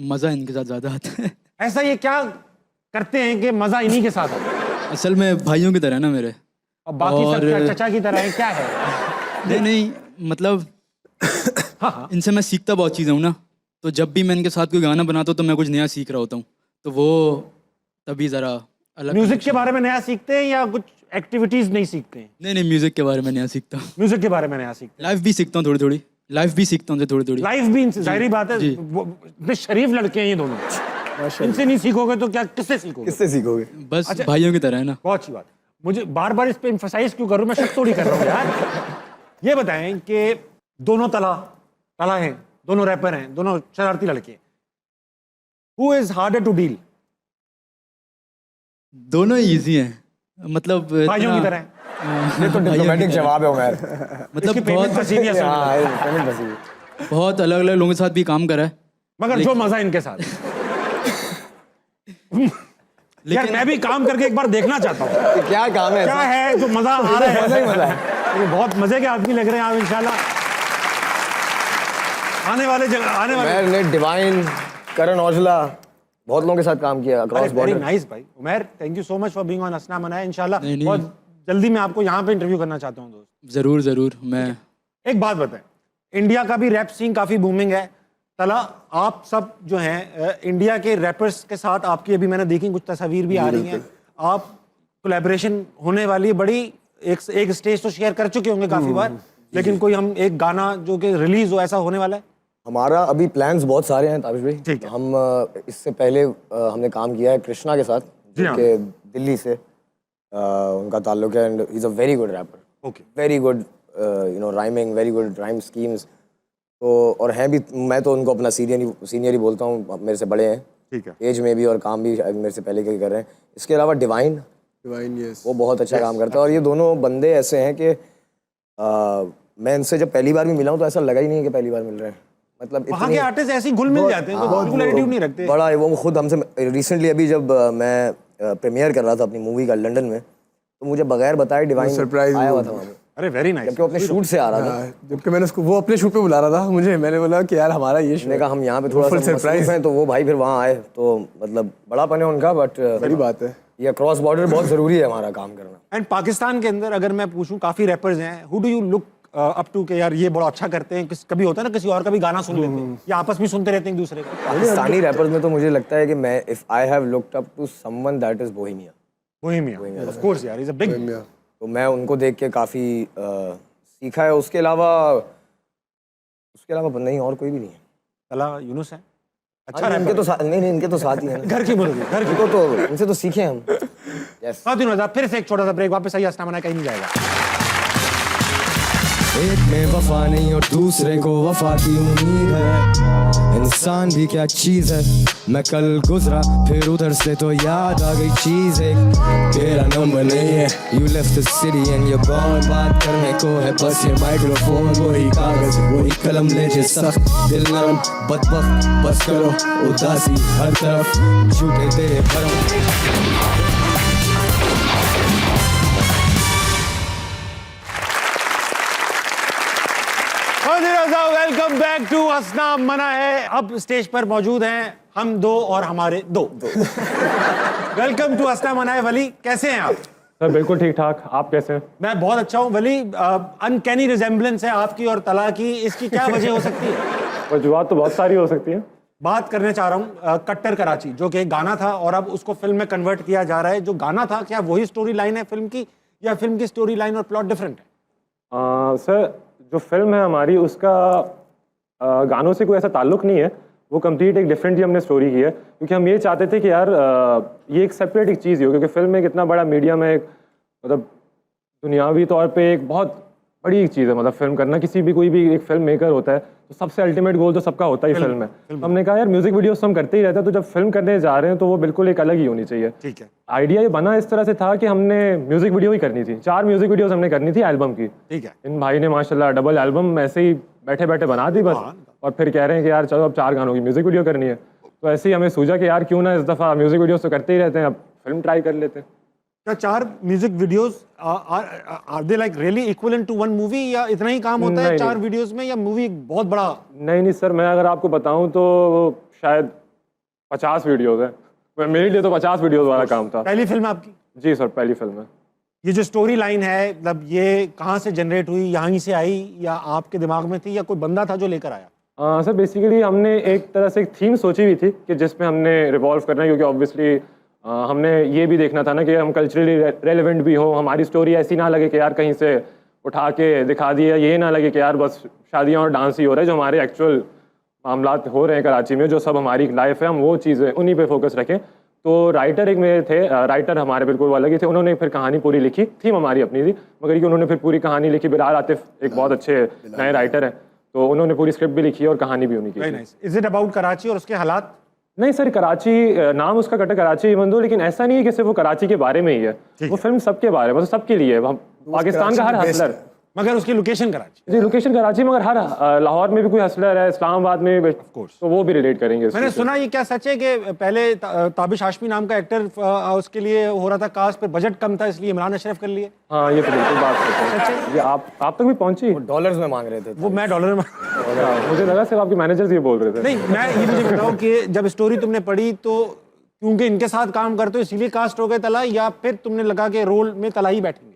[SPEAKER 8] मज़ा इनके साथ ज़्यादा आता है।
[SPEAKER 1] ऐसा ये क्या करते हैं कि मजा इन्हीं के साथ आता है?
[SPEAKER 8] असल में भाइयों की तरह है ना मेरे।
[SPEAKER 1] और बाकी सब
[SPEAKER 8] और-
[SPEAKER 1] क्या चचा की तरह है, क्या है?
[SPEAKER 8] नहीं मतलब इनसे मैं सीखता बहुत चीज़ें हूँ ना, तो जब भी मैं इनके साथ कोई गाना बनाता हूँ तो मैं कुछ नया सीख रहा होता हूँ, तो वो तभी ज़रा अलग।
[SPEAKER 1] म्यूजिक के बारे में नया सीखते हैं या कुछ एक्टिविटीज नहीं सीखते हैं?
[SPEAKER 8] नहीं म्यूज़िक के बारे में नया सीखता हूँ,
[SPEAKER 1] म्यूजिक के बारे में नया सीखते
[SPEAKER 8] लाइफ भी सीखता हूँ थोड़ी थोड़ी, लाइफ भी सीखता हूँ उनसे थोड़ी थोड़ी।
[SPEAKER 1] हैं। लाइफ भी इनसे, जाहिर बात है
[SPEAKER 8] जी।
[SPEAKER 1] वो इतने शरीफ लड़के हैं ये दोनों। इनसे नहीं सीखोगे तो क्या किससे सीखोगे?
[SPEAKER 4] किससे सीखोगे?
[SPEAKER 8] बस
[SPEAKER 1] अच्छा।
[SPEAKER 8] भाइयों की तरह है ना।
[SPEAKER 1] बहुत अच्छी बात। मुझे बार बार इस पे एम्फसाइज क्यों करूं, मैं शक थोड़ी कर रहा हूं यार। ये बताएं कि दोनों तला हैं, दोनों रैपर हैं, दोनों शरारती लड़के। Who is harder to deal?
[SPEAKER 8] दोनों इजी हैं, मतलब
[SPEAKER 1] भाइयों
[SPEAKER 8] इतना-
[SPEAKER 1] की तरह हैं।
[SPEAKER 2] ये तो डिप्लोमेटिक जवाब है उमर।
[SPEAKER 8] मतलब
[SPEAKER 1] इसकी पेमेंट फंसी हुई है सब।
[SPEAKER 2] हाँ पेमेंट फंसी हुई।
[SPEAKER 8] बहुत अलग अलग लोगों के साथ भी काम करा है।
[SPEAKER 1] मगर जो मजा इनके साथ। यार मैं भी काम करके एक बार देखना चाहता हूँ
[SPEAKER 2] ये क्या काम है
[SPEAKER 1] क्या
[SPEAKER 2] ऐसा?
[SPEAKER 1] है जो मजा आ रहा है।
[SPEAKER 2] मजा ही मजा है।
[SPEAKER 1] ये बहुत मजे के आदमी लग रहे हैं आप इंशाल्लाह। आने वाले
[SPEAKER 2] मैंने डिवाइन, करण औजला, बहुत लोगों के साथ काम किया अक्रॉस
[SPEAKER 1] वेरी
[SPEAKER 2] बॉर्डर।
[SPEAKER 1] नाइस भाई। Umair thank you so much for being on Hasna Manaya. इंशाल्लाह
[SPEAKER 8] नहीं, नहीं।
[SPEAKER 1] बहुत जल्दी मैं आपको यहाँ पे इंटरव्यू करना चाहता हूँ दोस्त।
[SPEAKER 8] ज़रूर ज़रूर। मैं
[SPEAKER 1] एक बात बताएं, इंडिया का भी रैप सीन काफी बूमिंग है। तला आप सब जो हैं इंडिया के रैपर्स के साथ आपकी अभी मैंने देखी कुछ तस्वीर भी आ रही हैं, आप कोलैबोरेशन होने वाली है बड़ी। एक स्टेज तो शेयर कर चुके होंगे काफी बार, लेकिन कोई हम एक गाना जो कि रिलीज हो ऐसा होने वाला है?
[SPEAKER 2] हमारा अभी प्लान्स बहुत सारे हैं ताबिश भाई।
[SPEAKER 1] ठीक है।
[SPEAKER 2] हम इससे पहले हमने काम किया है कृष्णा के साथ,
[SPEAKER 1] जी हाँ।
[SPEAKER 2] जो कि दिल्ली से उनका ताल्लुक है, and he is a very good wrapper,
[SPEAKER 1] okay.
[SPEAKER 2] Very good you know rhyming, very good rhyme schemes. तो और हैं भी, मैं तो उनको अपना सीनियर ही बोलता हूँ, मेरे से बड़े हैं
[SPEAKER 1] ठीक है।
[SPEAKER 2] एज में भी, और काम भी मेरे से पहले के कर रहे हैं। इसके अलावा डिवाइन,
[SPEAKER 4] डिवाइन, यस।
[SPEAKER 2] वो बहुत अच्छा काम करता है। और ये दोनों बंदे ऐसे हैं कि मैं इनसे जब पहली बार भी मिला हूँ तो ऐसा लगा ही नहीं है कि पहली बार मिल रहे हैं। मतलब
[SPEAKER 1] वहाँ के आर्टिस्ट ऐसे ही घुल मिल जाते हैं, कोई बिल्कुल एटीट्यूड नहीं रखते।
[SPEAKER 2] बड़ा है वो खुद हमसे। रिसेंटली अभी जब मैं प्रीमियर कर रहा था अपनी मूवी का लंदन में, तो मुझे बगैर बताए डिवाइन
[SPEAKER 4] सरप्राइज
[SPEAKER 2] आया हुआ था वहाँ पे,
[SPEAKER 1] अरे वेरी नाइस।
[SPEAKER 2] जबकि वो अपने शूट से आ रहा था।
[SPEAKER 4] जबकि मैंने उसको, वो अपने शूट पे बुला रहा था मुझे, मैंने बोला कि यार हमारा ये
[SPEAKER 2] मैंने कहा हम यहाँ पे थोड़ा
[SPEAKER 4] फुल
[SPEAKER 2] सा
[SPEAKER 4] सरप्राइज
[SPEAKER 2] मसरूफ हैं, तो वो भाई फिर वहाँ आए, तो मतलब बड़ापन है उनका। बट
[SPEAKER 4] बड़ी बात है।
[SPEAKER 2] ये क्रॉस बॉर्डर बहुत ज़रूरी है हमारा काम करना।
[SPEAKER 1] एंड पाकिस्तान के अंदर अगर मैं पूछूं, काफी रैपर्स हैं, who do you look up to के यार ये बड़ा अच्छा करते हैं, कभी होता है ना किसी और का भी गाना सुन लेते हैं या आपस में सुनते रहते हैं एक दूसरे का?
[SPEAKER 2] पाकिस्तानी रैपर्स में तो मुझे लगता है कि मैं if I have looked up to someone that is Bohemia.
[SPEAKER 1] Bohemia of course यार, इज अ बिग।
[SPEAKER 2] तो मैं उनको देख के काफ़ी सीखा है। उसके अलावा नहीं, और कोई भी नहीं है।
[SPEAKER 1] तला यूनुस है अच्छा
[SPEAKER 2] हाँ, इनके
[SPEAKER 1] रैपर
[SPEAKER 2] तो साथ नहीं, इनके तो साथ ही है ना।
[SPEAKER 1] घर की बोलोगे, घर की।
[SPEAKER 2] तो इनसे तो सीखे हम। यस।
[SPEAKER 1] फिर से एक छोटा सा ब्रेक, वापस आइए, हंसना मना कहीं नहीं जाएगा।
[SPEAKER 2] एक में वफा नहीं और दूसरे को वफा की उम्मीद है। इंसान भी क्या चीज है। मैं कल गुजरा फिर उधर से तो याद आ गई चीज एक, तेरा नंबर नहीं है। You left the city and you gone. बात करने को है बस ये माइक्रोफोन, वही कागज वही कलम ले जे सख्त दिल नरम बदबख्त बस करो उदासी हर तरफ झूठे तेरे भरम।
[SPEAKER 1] वेलकम बैक टू हंसना मना है। अब स्टेज पर मौजूद हैं हम दो और हमारे दो। वेलकम टू हंसना मना है। वली, कैसे हैं आप?
[SPEAKER 9] सर बिल्कुल ठीक ठाक, आप कैसे हैं?
[SPEAKER 1] मैं बहुत अच्छा हूँ। वली, अनकैनी रिजेम्बलेंस है आपकी और तला की, इसकी क्या वजह हो सकती है?
[SPEAKER 9] वजूहत तो बहुत सारी हो सकती हैं।
[SPEAKER 1] बात करने चाह रहा हूँ कट्टर कराची, जो कि एक गाना था और अब उसको फिल्म में कन्वर्ट किया जा रहा है। जो गाना था, क्या वही स्टोरी लाइन है फिल्म की, या फिल्म की स्टोरी लाइन और प्लॉट डिफरेंट है?
[SPEAKER 9] सर जो फिल्म है हमारी, उसका गानों से कोई ऐसा ताल्लुक नहीं है। वो कंप्लीट एक डिफरेंट ही हमने स्टोरी की है, क्योंकि हम ये चाहते थे कि यार ये एक सेपरेट एक चीज़ ही हो, क्योंकि फिल्म एक इतना बड़ा मीडियम है, मतलब दुनियावी तौर पे एक बहुत बड़ी एक चीज़ है। मतलब फिल्म करना, किसी भी कोई भी एक फिल्म मेकर होता है तो सबसे अल्टीमेट गोल तो सबका होता ही फिल्म है। तो हमने कहा यार म्यूजिक वीडियोस तो हम करते ही रहते हैं, तो जब फिल्म करने जा रहे हैं तो वो बिल्कुल एक अलग ही होनी चाहिए।
[SPEAKER 1] ठीक है।
[SPEAKER 9] आइडिया ये बना इस तरह से था कि हमने म्यूजिक वीडियो ही करनी थी, 4 म्यूजिक वीडियोस हमने करनी थी एल्बम की।
[SPEAKER 1] ठीक है।
[SPEAKER 9] इन भाई ने माशाल्लाह डबल एल्बम ऐसे ही बैठे बैठे बना दी बस, और फिर कह रहे हैं कि यार चलो अब 4 गानों की म्यूजिक वीडियो करनी है। तो ऐसे ही हमें सूझा कि यार क्यों ना इस दफ़ा म्यूजिक वीडियोस तो करते ही रहते हैं, अब फिल्म ट्राई कर लेते हैं।
[SPEAKER 1] क्या 4 music videos are they like really equivalent to one movie, या इतना ही काम होता है
[SPEAKER 9] नहीं,
[SPEAKER 1] 4 वीडियोस में, या मूवी बहुत बड़ा?
[SPEAKER 9] नहीं सर, मैं अगर आपको बताऊं तो शायद 50 वीडियोस है। मेरे लिए तो 50 वीडियोस वाला काम था।
[SPEAKER 1] पहली फिल्म आपकी?
[SPEAKER 9] जी सर, पहली फिल्म है।
[SPEAKER 1] ये जो स्टोरी लाइन है, मतलब ये कहाँ से जनरेट हुई, यहाँ से आई या आपके दिमाग में थी, या कोई बंदा था जो लेकर आया?
[SPEAKER 9] सर बेसिकली हमने एक तरह से एक थीम सोची हुई थी कि जिसमें हमने रिवॉल्व करना है, क्योंकि ऑब्वियसली हमने ये भी देखना था ना कि हम कल्चरली रेलेवेंट भी हो, हमारी स्टोरी ऐसी ना लगे कि यार कहीं से उठा के दिखा दिया, ये ना लगे कि यार बस शादियाँ और डांस ही हो रहा है। जो हमारे एक्चुअल मामलात हो रहे हैं कराची में, जो सब हमारी लाइफ है, हम वो चीज़ें उन्हीं पे फोकस रखें। तो राइटर एक मेरे थे, राइटर हमारे बिल्कुल वो अलग ही थे। उन्होंने फिर कहानी पूरी लिखी, थीम हमारी अपनी थी, मगर कि उन्होंने फिर पूरी कहानी लिखी। बिलाल आतिफ एक बहुत अच्छे नए राइटर हैं, तो उन्होंने पूरी स्क्रिप्ट भी लिखी और कहानी भी उन्हीं की।
[SPEAKER 1] Very nice. Is it about Karachi और उसके हालात?
[SPEAKER 9] नहीं सर, कराची नाम उसका कटा कराची ही बंदो, लेकिन ऐसा नहीं है कि सिर्फ वो कराची के बारे में ही है। वो फिल्म सबके बारे में, मतलब सबके लिए है। पाकिस्तान का हर हसलर,
[SPEAKER 1] मगर उसकी लोकेशन कराची?
[SPEAKER 9] जी लोकेशन कराची, मगर हर लाहौर में भी कोई हसलर है, इस्लामाबाद में भी, तो वो भी रिलेट करेंगे।
[SPEAKER 1] मैंने सुना ये क्या सच है कि पहले ताबिश हाशमी नाम का एक्टर उसके लिए हो रहा था कास्ट, पे बजट कम था इसलिए इमरान अशरफ कर लिए?
[SPEAKER 9] हाँ ये तो बिल्कुल बात सच है। ये आप तक भी पहुंची?
[SPEAKER 2] डॉलर्स में मांग रहे थे।
[SPEAKER 1] वो मैं डॉलर में
[SPEAKER 9] मुझे लगा सिर्फ आपके मैनेजर्स ये बोल रहे थे।
[SPEAKER 1] नहीं, मैं ये मुझे बताओ कि जब स्टोरी तुमने पढ़ी तो क्योंकि इनके साथ काम करते हो इसीलिए कास्ट हो गए तला, या फिर तुमने लगा कि रोल में तला ही बैठेंगे?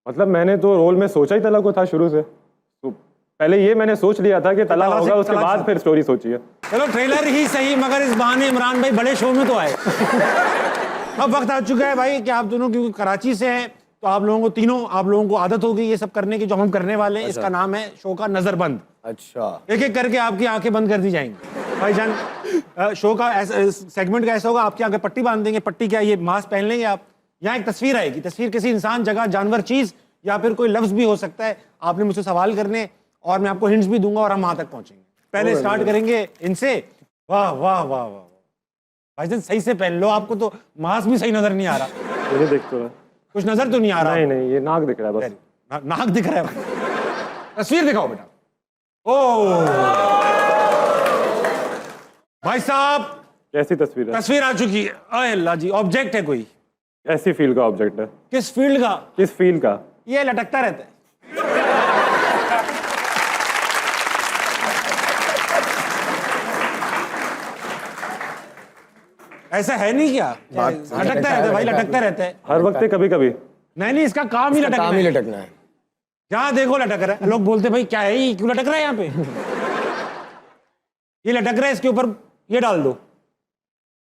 [SPEAKER 9] मतलब मैंने तो रोल में सोचा ही तला को था शुरू से, तो पहले ये मैंने सोच लिया था कि तला होगा, उसके बाद फिर स्टोरी सोची है।
[SPEAKER 1] चलो ट्रेलर ही सही, मगर इस बहाने इमरान भाई बड़े शो में तो आए। अब वक्त आ चुका है भाई कि आप दोनों, क्योंकि कराची से हैं तो आप लोगों को आदत होगी ये सब करने की जो हम करने वाले हैं। इसका नाम है शो का नजरबंद।
[SPEAKER 2] अच्छा,
[SPEAKER 1] एक एक करके आपकी आंखें बंद कर दी जाएंगी भाईजान। शो का सेगमेंट का ऐसा होगा, आपकी आंखें पट्टी बांध देंगे। पट्टी क्या, ये मास्क पहन लेंगे आप। यहाँ एक तस्वीर आएगी, तस्वीर किसी इंसान, जगह, जानवर, चीज या फिर कोई लफ्ज भी हो सकता है। आपने मुझसे सवाल करने और मैं आपको हिंट्स भी दूंगा और हम वहां तक पहुंचेंगे। पहले स्टार्ट करेंगे इनसे। वाह वाह वाह वाह भाईजान, सही से पहन लो, आपको तो मास्क भी सही नजर नहीं आ रहा।
[SPEAKER 9] मुझे देख तो रहा,
[SPEAKER 1] कुछ नजर तो नहीं आ रहा?
[SPEAKER 9] नहीं, ये नाक दिख रहा है बस।
[SPEAKER 1] नाक दिख रहा है। तस्वीर दिखाओ बेटा। ओ भाई साहब,
[SPEAKER 9] कैसी तस्वीर है?
[SPEAKER 1] तस्वीर आ चुकी है। अरे अल्लाह जी, ऑब्जेक्ट है कोई?
[SPEAKER 9] ऐसी फील्ड का ऑब्जेक्ट है।
[SPEAKER 1] किस फील्ड का?
[SPEAKER 9] किस फील्ड का?
[SPEAKER 1] ये लटकता रहता है। ऐसा है नहीं क्या लटकता रहता है भाई, लटकता रहता है।
[SPEAKER 9] हर वक्त कभी कभी
[SPEAKER 1] नहीं इसका काम ही लटकना
[SPEAKER 2] काम ही
[SPEAKER 1] है।
[SPEAKER 2] लटकना है।
[SPEAKER 1] जहाँ देखो लटक रहा है। लोग बोलते भाई क्या है ये, क्यों लटक रहा है यहाँ पे? ये लटक रहा है, इसके ऊपर ये डाल दो।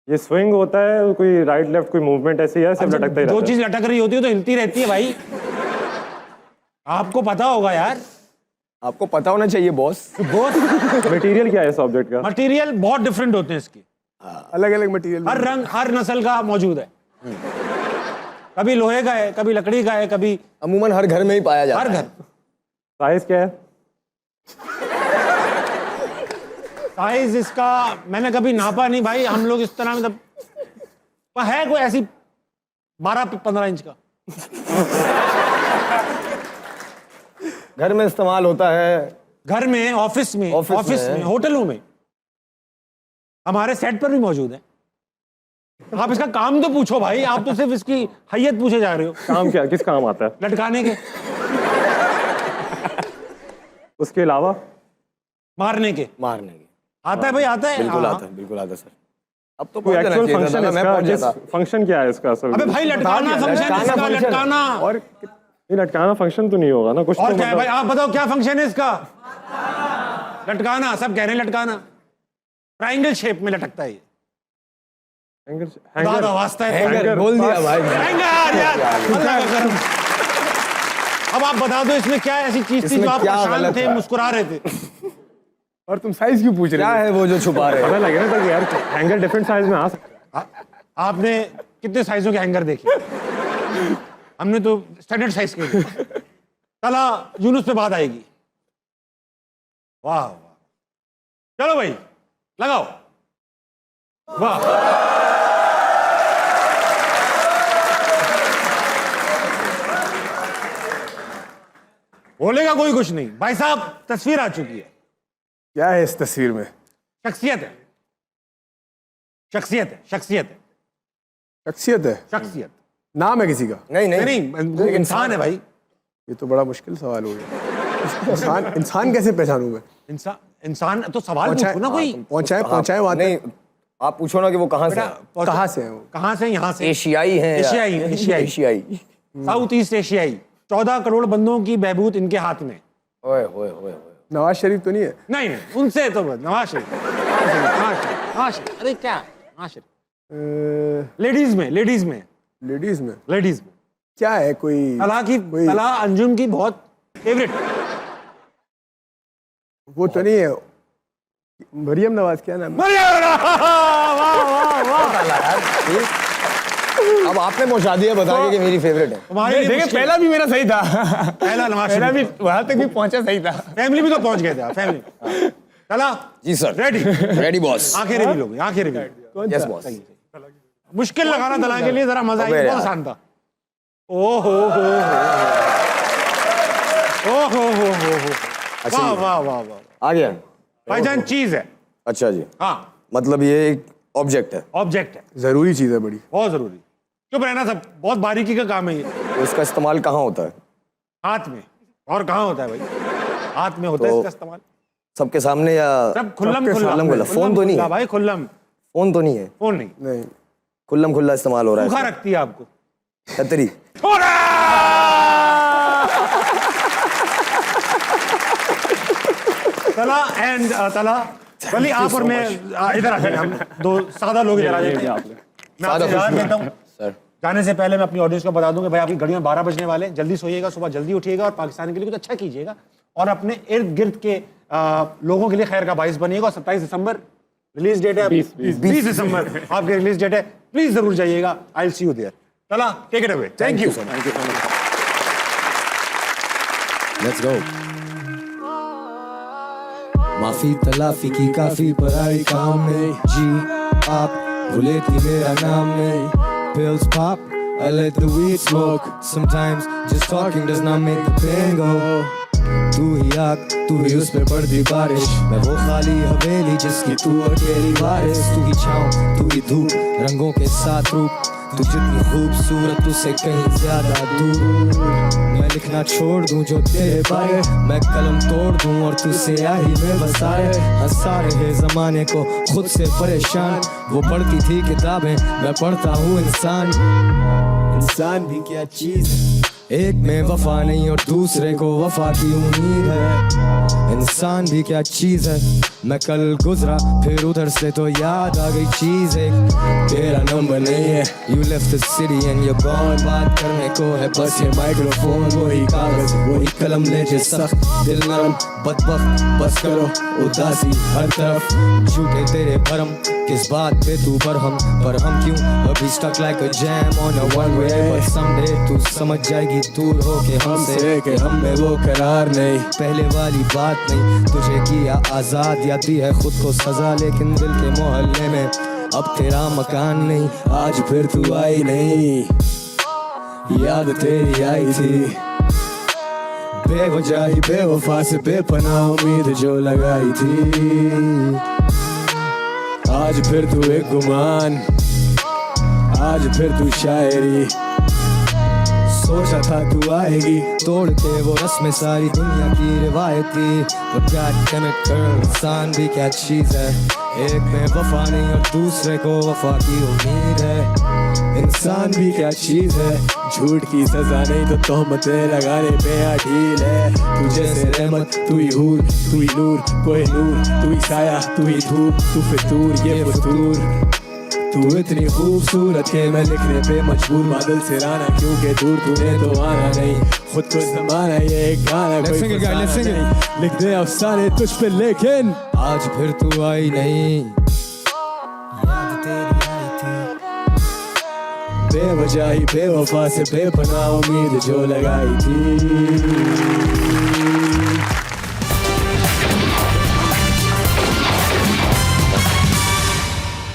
[SPEAKER 9] ये स्विंग होता है, कोई राइट लेफ्ट कोई मूवमेंट ऐसी है, सब लटकता ही
[SPEAKER 1] जो
[SPEAKER 9] रहता है।
[SPEAKER 1] चीज लटक रही होती है तो हिलती रहती है भाई। आपको पता होगा यार।
[SPEAKER 2] आपको पता होना चाहिए बॉस।
[SPEAKER 1] बहुत
[SPEAKER 9] मटेरियल क्या है इस ऑब्जेक्ट का?
[SPEAKER 1] मटेरियल बहुत डिफरेंट होते हैं इसके,
[SPEAKER 4] अलग अलग मटेरियल।
[SPEAKER 1] हर रंग हर नस्ल का मौजूद है। कभी लोहे का है, कभी लकड़ी का है, कभी
[SPEAKER 2] अमूमन हर घर में ही पाया जाता
[SPEAKER 1] हर
[SPEAKER 2] है।
[SPEAKER 1] घर।
[SPEAKER 9] साइज क्या है?
[SPEAKER 1] साइज इसका मैंने कभी नापा नहीं भाई, हम लोग इस तरह मतलब है कोई ऐसी 12-15 इंच का।
[SPEAKER 2] घर में इस्तेमाल होता है,
[SPEAKER 1] घर में, ऑफिस में, ऑफिस में, होटलों में, हमारे सेट पर भी मौजूद है। आप इसका काम तो पूछो भाई, आप तो सिर्फ इसकी हैयत पूछे जा रहे हो।
[SPEAKER 9] काम क्या, किस काम आता है?
[SPEAKER 1] लटकाने के,
[SPEAKER 9] उसके अलावा
[SPEAKER 2] मारने के।
[SPEAKER 1] आता है भाई, आता है।
[SPEAKER 2] बिल्कुल
[SPEAKER 1] हाँ।
[SPEAKER 2] आता है, बिल्कुल आता है सर। अब तो
[SPEAKER 9] कोई
[SPEAKER 2] पहुंच जाना
[SPEAKER 9] एक्चुअल
[SPEAKER 2] चाहिए था
[SPEAKER 9] फंक्शन
[SPEAKER 2] ना, मैं पहुंच जाता।
[SPEAKER 9] फंक्शन क्या है इसका असल
[SPEAKER 1] अबे
[SPEAKER 9] में?
[SPEAKER 1] भाई लटकाना फंक्शन इसका, लटकाना।
[SPEAKER 9] और ये लटकाना फंक्शन तो नहीं होगा ना कुछ?
[SPEAKER 1] और
[SPEAKER 9] तो
[SPEAKER 1] क्या है भाई,
[SPEAKER 9] मतलब
[SPEAKER 1] आप बताओ क्या फंक्शन है इसका? लटकाना, सब कह रहे हैं लटकाना। ट्रायंगल शेप में लटकता है ये।
[SPEAKER 9] हैंगर
[SPEAKER 1] वास्ता है
[SPEAKER 2] हैंगर बोल दिया भाई।
[SPEAKER 1] हैंगर यार, अल्लाह का करम। अब आप बता दो इसमें क्या ऐसी चीज थी
[SPEAKER 2] इसमें
[SPEAKER 1] जो आप
[SPEAKER 2] क्या
[SPEAKER 1] परेशान
[SPEAKER 2] गलत
[SPEAKER 1] थे,
[SPEAKER 2] था?
[SPEAKER 1] मुस्कुरा रहे थे?
[SPEAKER 4] और तुम साइज क्यों पूछ
[SPEAKER 2] क्या
[SPEAKER 4] रहे
[SPEAKER 2] है वो जो छुपा रहे हैं?
[SPEAKER 9] हमें लगे ना था कि यार हैंगर डिफरेंट साइज में आ सकता है।
[SPEAKER 1] आपने कितने साइजों के हैंगर देखे? हमने तो स्टैंडर्ड साइज के लिए। चला यूनुस पे बात आएगी। वाह वाह, चलो भाई लगाओ। वाह, बोलेगा कोई कुछ नहीं भाई साहब। तस्वीर आ चुकी है।
[SPEAKER 4] क्या है इस तस्वीर में?
[SPEAKER 1] शख्सियत है, शख्सियत है, शख्सियत है,
[SPEAKER 4] शख्सियत है?
[SPEAKER 1] शख्सियत।
[SPEAKER 4] नाम है किसी का?
[SPEAKER 2] नहीं
[SPEAKER 1] नहीं नहीं, इंसान है भाई।
[SPEAKER 4] ये तो बड़ा मुश्किल सवाल हो गया। इंसान कैसे पहचानूं मैं?
[SPEAKER 1] इंसान तो सवाल पूछो ना कोई।
[SPEAKER 4] पहुंचाए वहां
[SPEAKER 2] नहीं, आप पूछो ना कि वो कहाँ से हैं।
[SPEAKER 1] तक।
[SPEAKER 4] कहाँ से है वो?
[SPEAKER 1] कहाँ से? यहाँ से।
[SPEAKER 2] एशियाई हैं या-
[SPEAKER 1] एशियाई, एशियाई।
[SPEAKER 2] एशियाई।
[SPEAKER 1] साउथ ईस्ट एशियाई। 14 करोड़ बंदों की बहबूद इनके हाथ में।
[SPEAKER 2] ओए ओए ओए ओए।
[SPEAKER 4] नवाज शरीफ तो नहीं है?
[SPEAKER 1] नहीं नहीं, उनसे तो नवाज शरीफ, नवाज शरीफ। अरे क्या नवाज शरीफ? लेडीज में, लेडीज में,
[SPEAKER 4] लेडीज में
[SPEAKER 1] लेडीज में
[SPEAKER 4] क्या है? कोई
[SPEAKER 1] तला अंजुम की बहुत फेवरेट।
[SPEAKER 4] वो तो नहीं है? मरियम नवाज, क्या नाम है?
[SPEAKER 1] वाह वाह वाह।
[SPEAKER 2] अब आपने पहुंचा दिया, बता के कि मेरी फेवरेट है।
[SPEAKER 1] तुम्हारे लिए मुश्किल।
[SPEAKER 4] पहला भी मेरा सही था।
[SPEAKER 1] पहला नवाज
[SPEAKER 4] पहला भी
[SPEAKER 1] शरीफ।
[SPEAKER 4] वहां तक भी पहुंचा सही था।
[SPEAKER 1] फैमिली भी तो पहुंच गए थे आप, फैमिली। चला
[SPEAKER 2] जी सर।
[SPEAKER 1] Ready,
[SPEAKER 2] ready boss.
[SPEAKER 1] आंखें रिवील हो गई, आंखें रिवील।
[SPEAKER 2] Yes boss.
[SPEAKER 1] मुश्किल लगाना दला के लिए जरा मजा आई,
[SPEAKER 2] अबे
[SPEAKER 1] बहुत
[SPEAKER 2] यार।
[SPEAKER 1] आसान था। ओ हो ओ हो। वाह वाह वाह वाह।
[SPEAKER 2] आ गया।
[SPEAKER 1] भाईजान चीज है।
[SPEAKER 2] अच्छा जी,
[SPEAKER 1] हाँ,
[SPEAKER 2] मतलब ये एक ऑब्जेक्ट है।
[SPEAKER 1] ऑब्जेक्ट है,
[SPEAKER 4] जरूरी चीज है बड़ी।
[SPEAKER 1] बहुत जरूरी। चुप रहना सब, बहुत बारीकी का काम है ये।
[SPEAKER 2] तो इसका इस्तेमाल कहाँ होता है?
[SPEAKER 1] हाथ में। और कहाँ होता है भाई? हाथ में होता है
[SPEAKER 2] तो
[SPEAKER 1] इसका इस्तेमाल।
[SPEAKER 2] सबके सामने या
[SPEAKER 1] सब खुल्लम
[SPEAKER 2] खुल्लम खुल्ला। फोन तो नहीं है?
[SPEAKER 1] भाई, खुल्लम
[SPEAKER 2] फोन तो नहीं है?
[SPEAKER 1] फोन नहीं।
[SPEAKER 4] नहीं,
[SPEAKER 2] खुल्लम खुल्ला इस्तेमाल हो रहा
[SPEAKER 1] सूखा
[SPEAKER 2] है।
[SPEAKER 1] रखती है आपको।
[SPEAKER 2] छतरी।
[SPEAKER 1] तला एंड तला वली, आप और मैं इधर आ जाएंगे। हम दो सादा लोग इधर आ जाएंगे। मैं आपसे इजाज़त लेता हूँ।
[SPEAKER 2] सर
[SPEAKER 1] जाने से पहले मैं अपनी ऑडियंस को बता दूं कि भाई आपकी घड़ियों में 12 बजने वाले हैं। जल्दी सोइएगा, सुबह जल्दी उठिएगा और पाकिस्तान के लिए कुछ अच्छा कीजिएगा और अपने इर्द गिर्द के लोगों के लिए खैर का बाइस बनिएगा। और 27 दिसंबर रिलीज डेट है। 20 दिसंबर आपकी रिलीज डेट है। प्लीज जरूर जाइएगा। I will see you there. चला, take it away. Thank you.
[SPEAKER 2] Let's go. माफी तलाफी की काफी पराई काम में जी आप भूले थी मेरा नाम में pills pop I let the weed smoke sometimes just talking does not make the pain go तू ही आग तू ही उस पे पड़ती बारिश मैं वो खाली हवेली जिसकी तू अकेली वारिस तू ही छाँव तू ही धूप रंगों के साथ रूप तू जितनी खूबसूरत उससे कहीं ज्यादा दूर। मैं लिखना छोड़ दूं जो तेरे बारे, मैं कलम तोड़ दूं और तू स्याही में बसाए। हंसा रहे जमाने को खुद से परेशान, वो पढ़ती थी किताबें मैं पढ़ता हूँ इंसान। इंसान भी क्या चीज है, एक में वफा नहीं और दूसरे को वफा की उम्मीद है। इंसान भी क्या चीज है, मैं कल गुजरा फिर उधर से तो याद आ गई चीज एक, तेरा नंबर नहीं है। You left the city and you're gone, बात करने को है बस ये माइक्रोफोन, वही कागज वही कलम लेके सख्त दिल नरम बदबख्त, बस करो उदासी हर तरफ। झूठे तेरे भरम किस बात पे तू पर हम क्यों अभी stuck like a jam on a one way, but someday तू समझ जाएगी दूर हो के हमसे कि हम में वो करार नहीं। पहले वाली बात नहीं, तुझे किया आजाद, यादी है खुद को सजा, लेकिन दिल के मोहल्ले में अब तेरा मकान नहीं। आज फिर तू आई नहीं, याद तेरी आई थी, बेवजह ही बेवफा से बेपनाह उम्मीद जो लगाई थी। आज फिर तू एक गुमान, आज फिर तू शायरी, सोचा था तू आएगी तोड़ के वो रस्में सारी दुनिया की रिवायती। But God damn it girl, इंसान भी क्या चीज है, एक में वफा नहीं और दूसरे को वफा की उम्मीद है। इंसान भी क्या चीज है, झूठ की सजा नहीं तो तोहमतें लगाने पे ढील है। तू जैसे रहमत तू ही हूर, तू ही नूर कोई नूर, तू ही साया तू ही धूप, तू फितूर ये फतूर। तू इतनी खूबसूरत के मैं लिखने पे मजबूर, बादल से राना क्योंकि दूर तूने तो आना नहीं। खुद को जमाना ये एक गाना कोई फसाना नहीं, लिख दे अफसाने तुझ पे लेकिन आज फिर तू आई नहीं। याद तेरी आई थी, बेवजह ही बेवफा से बेपनाह उम्मीद जो लगाई थी।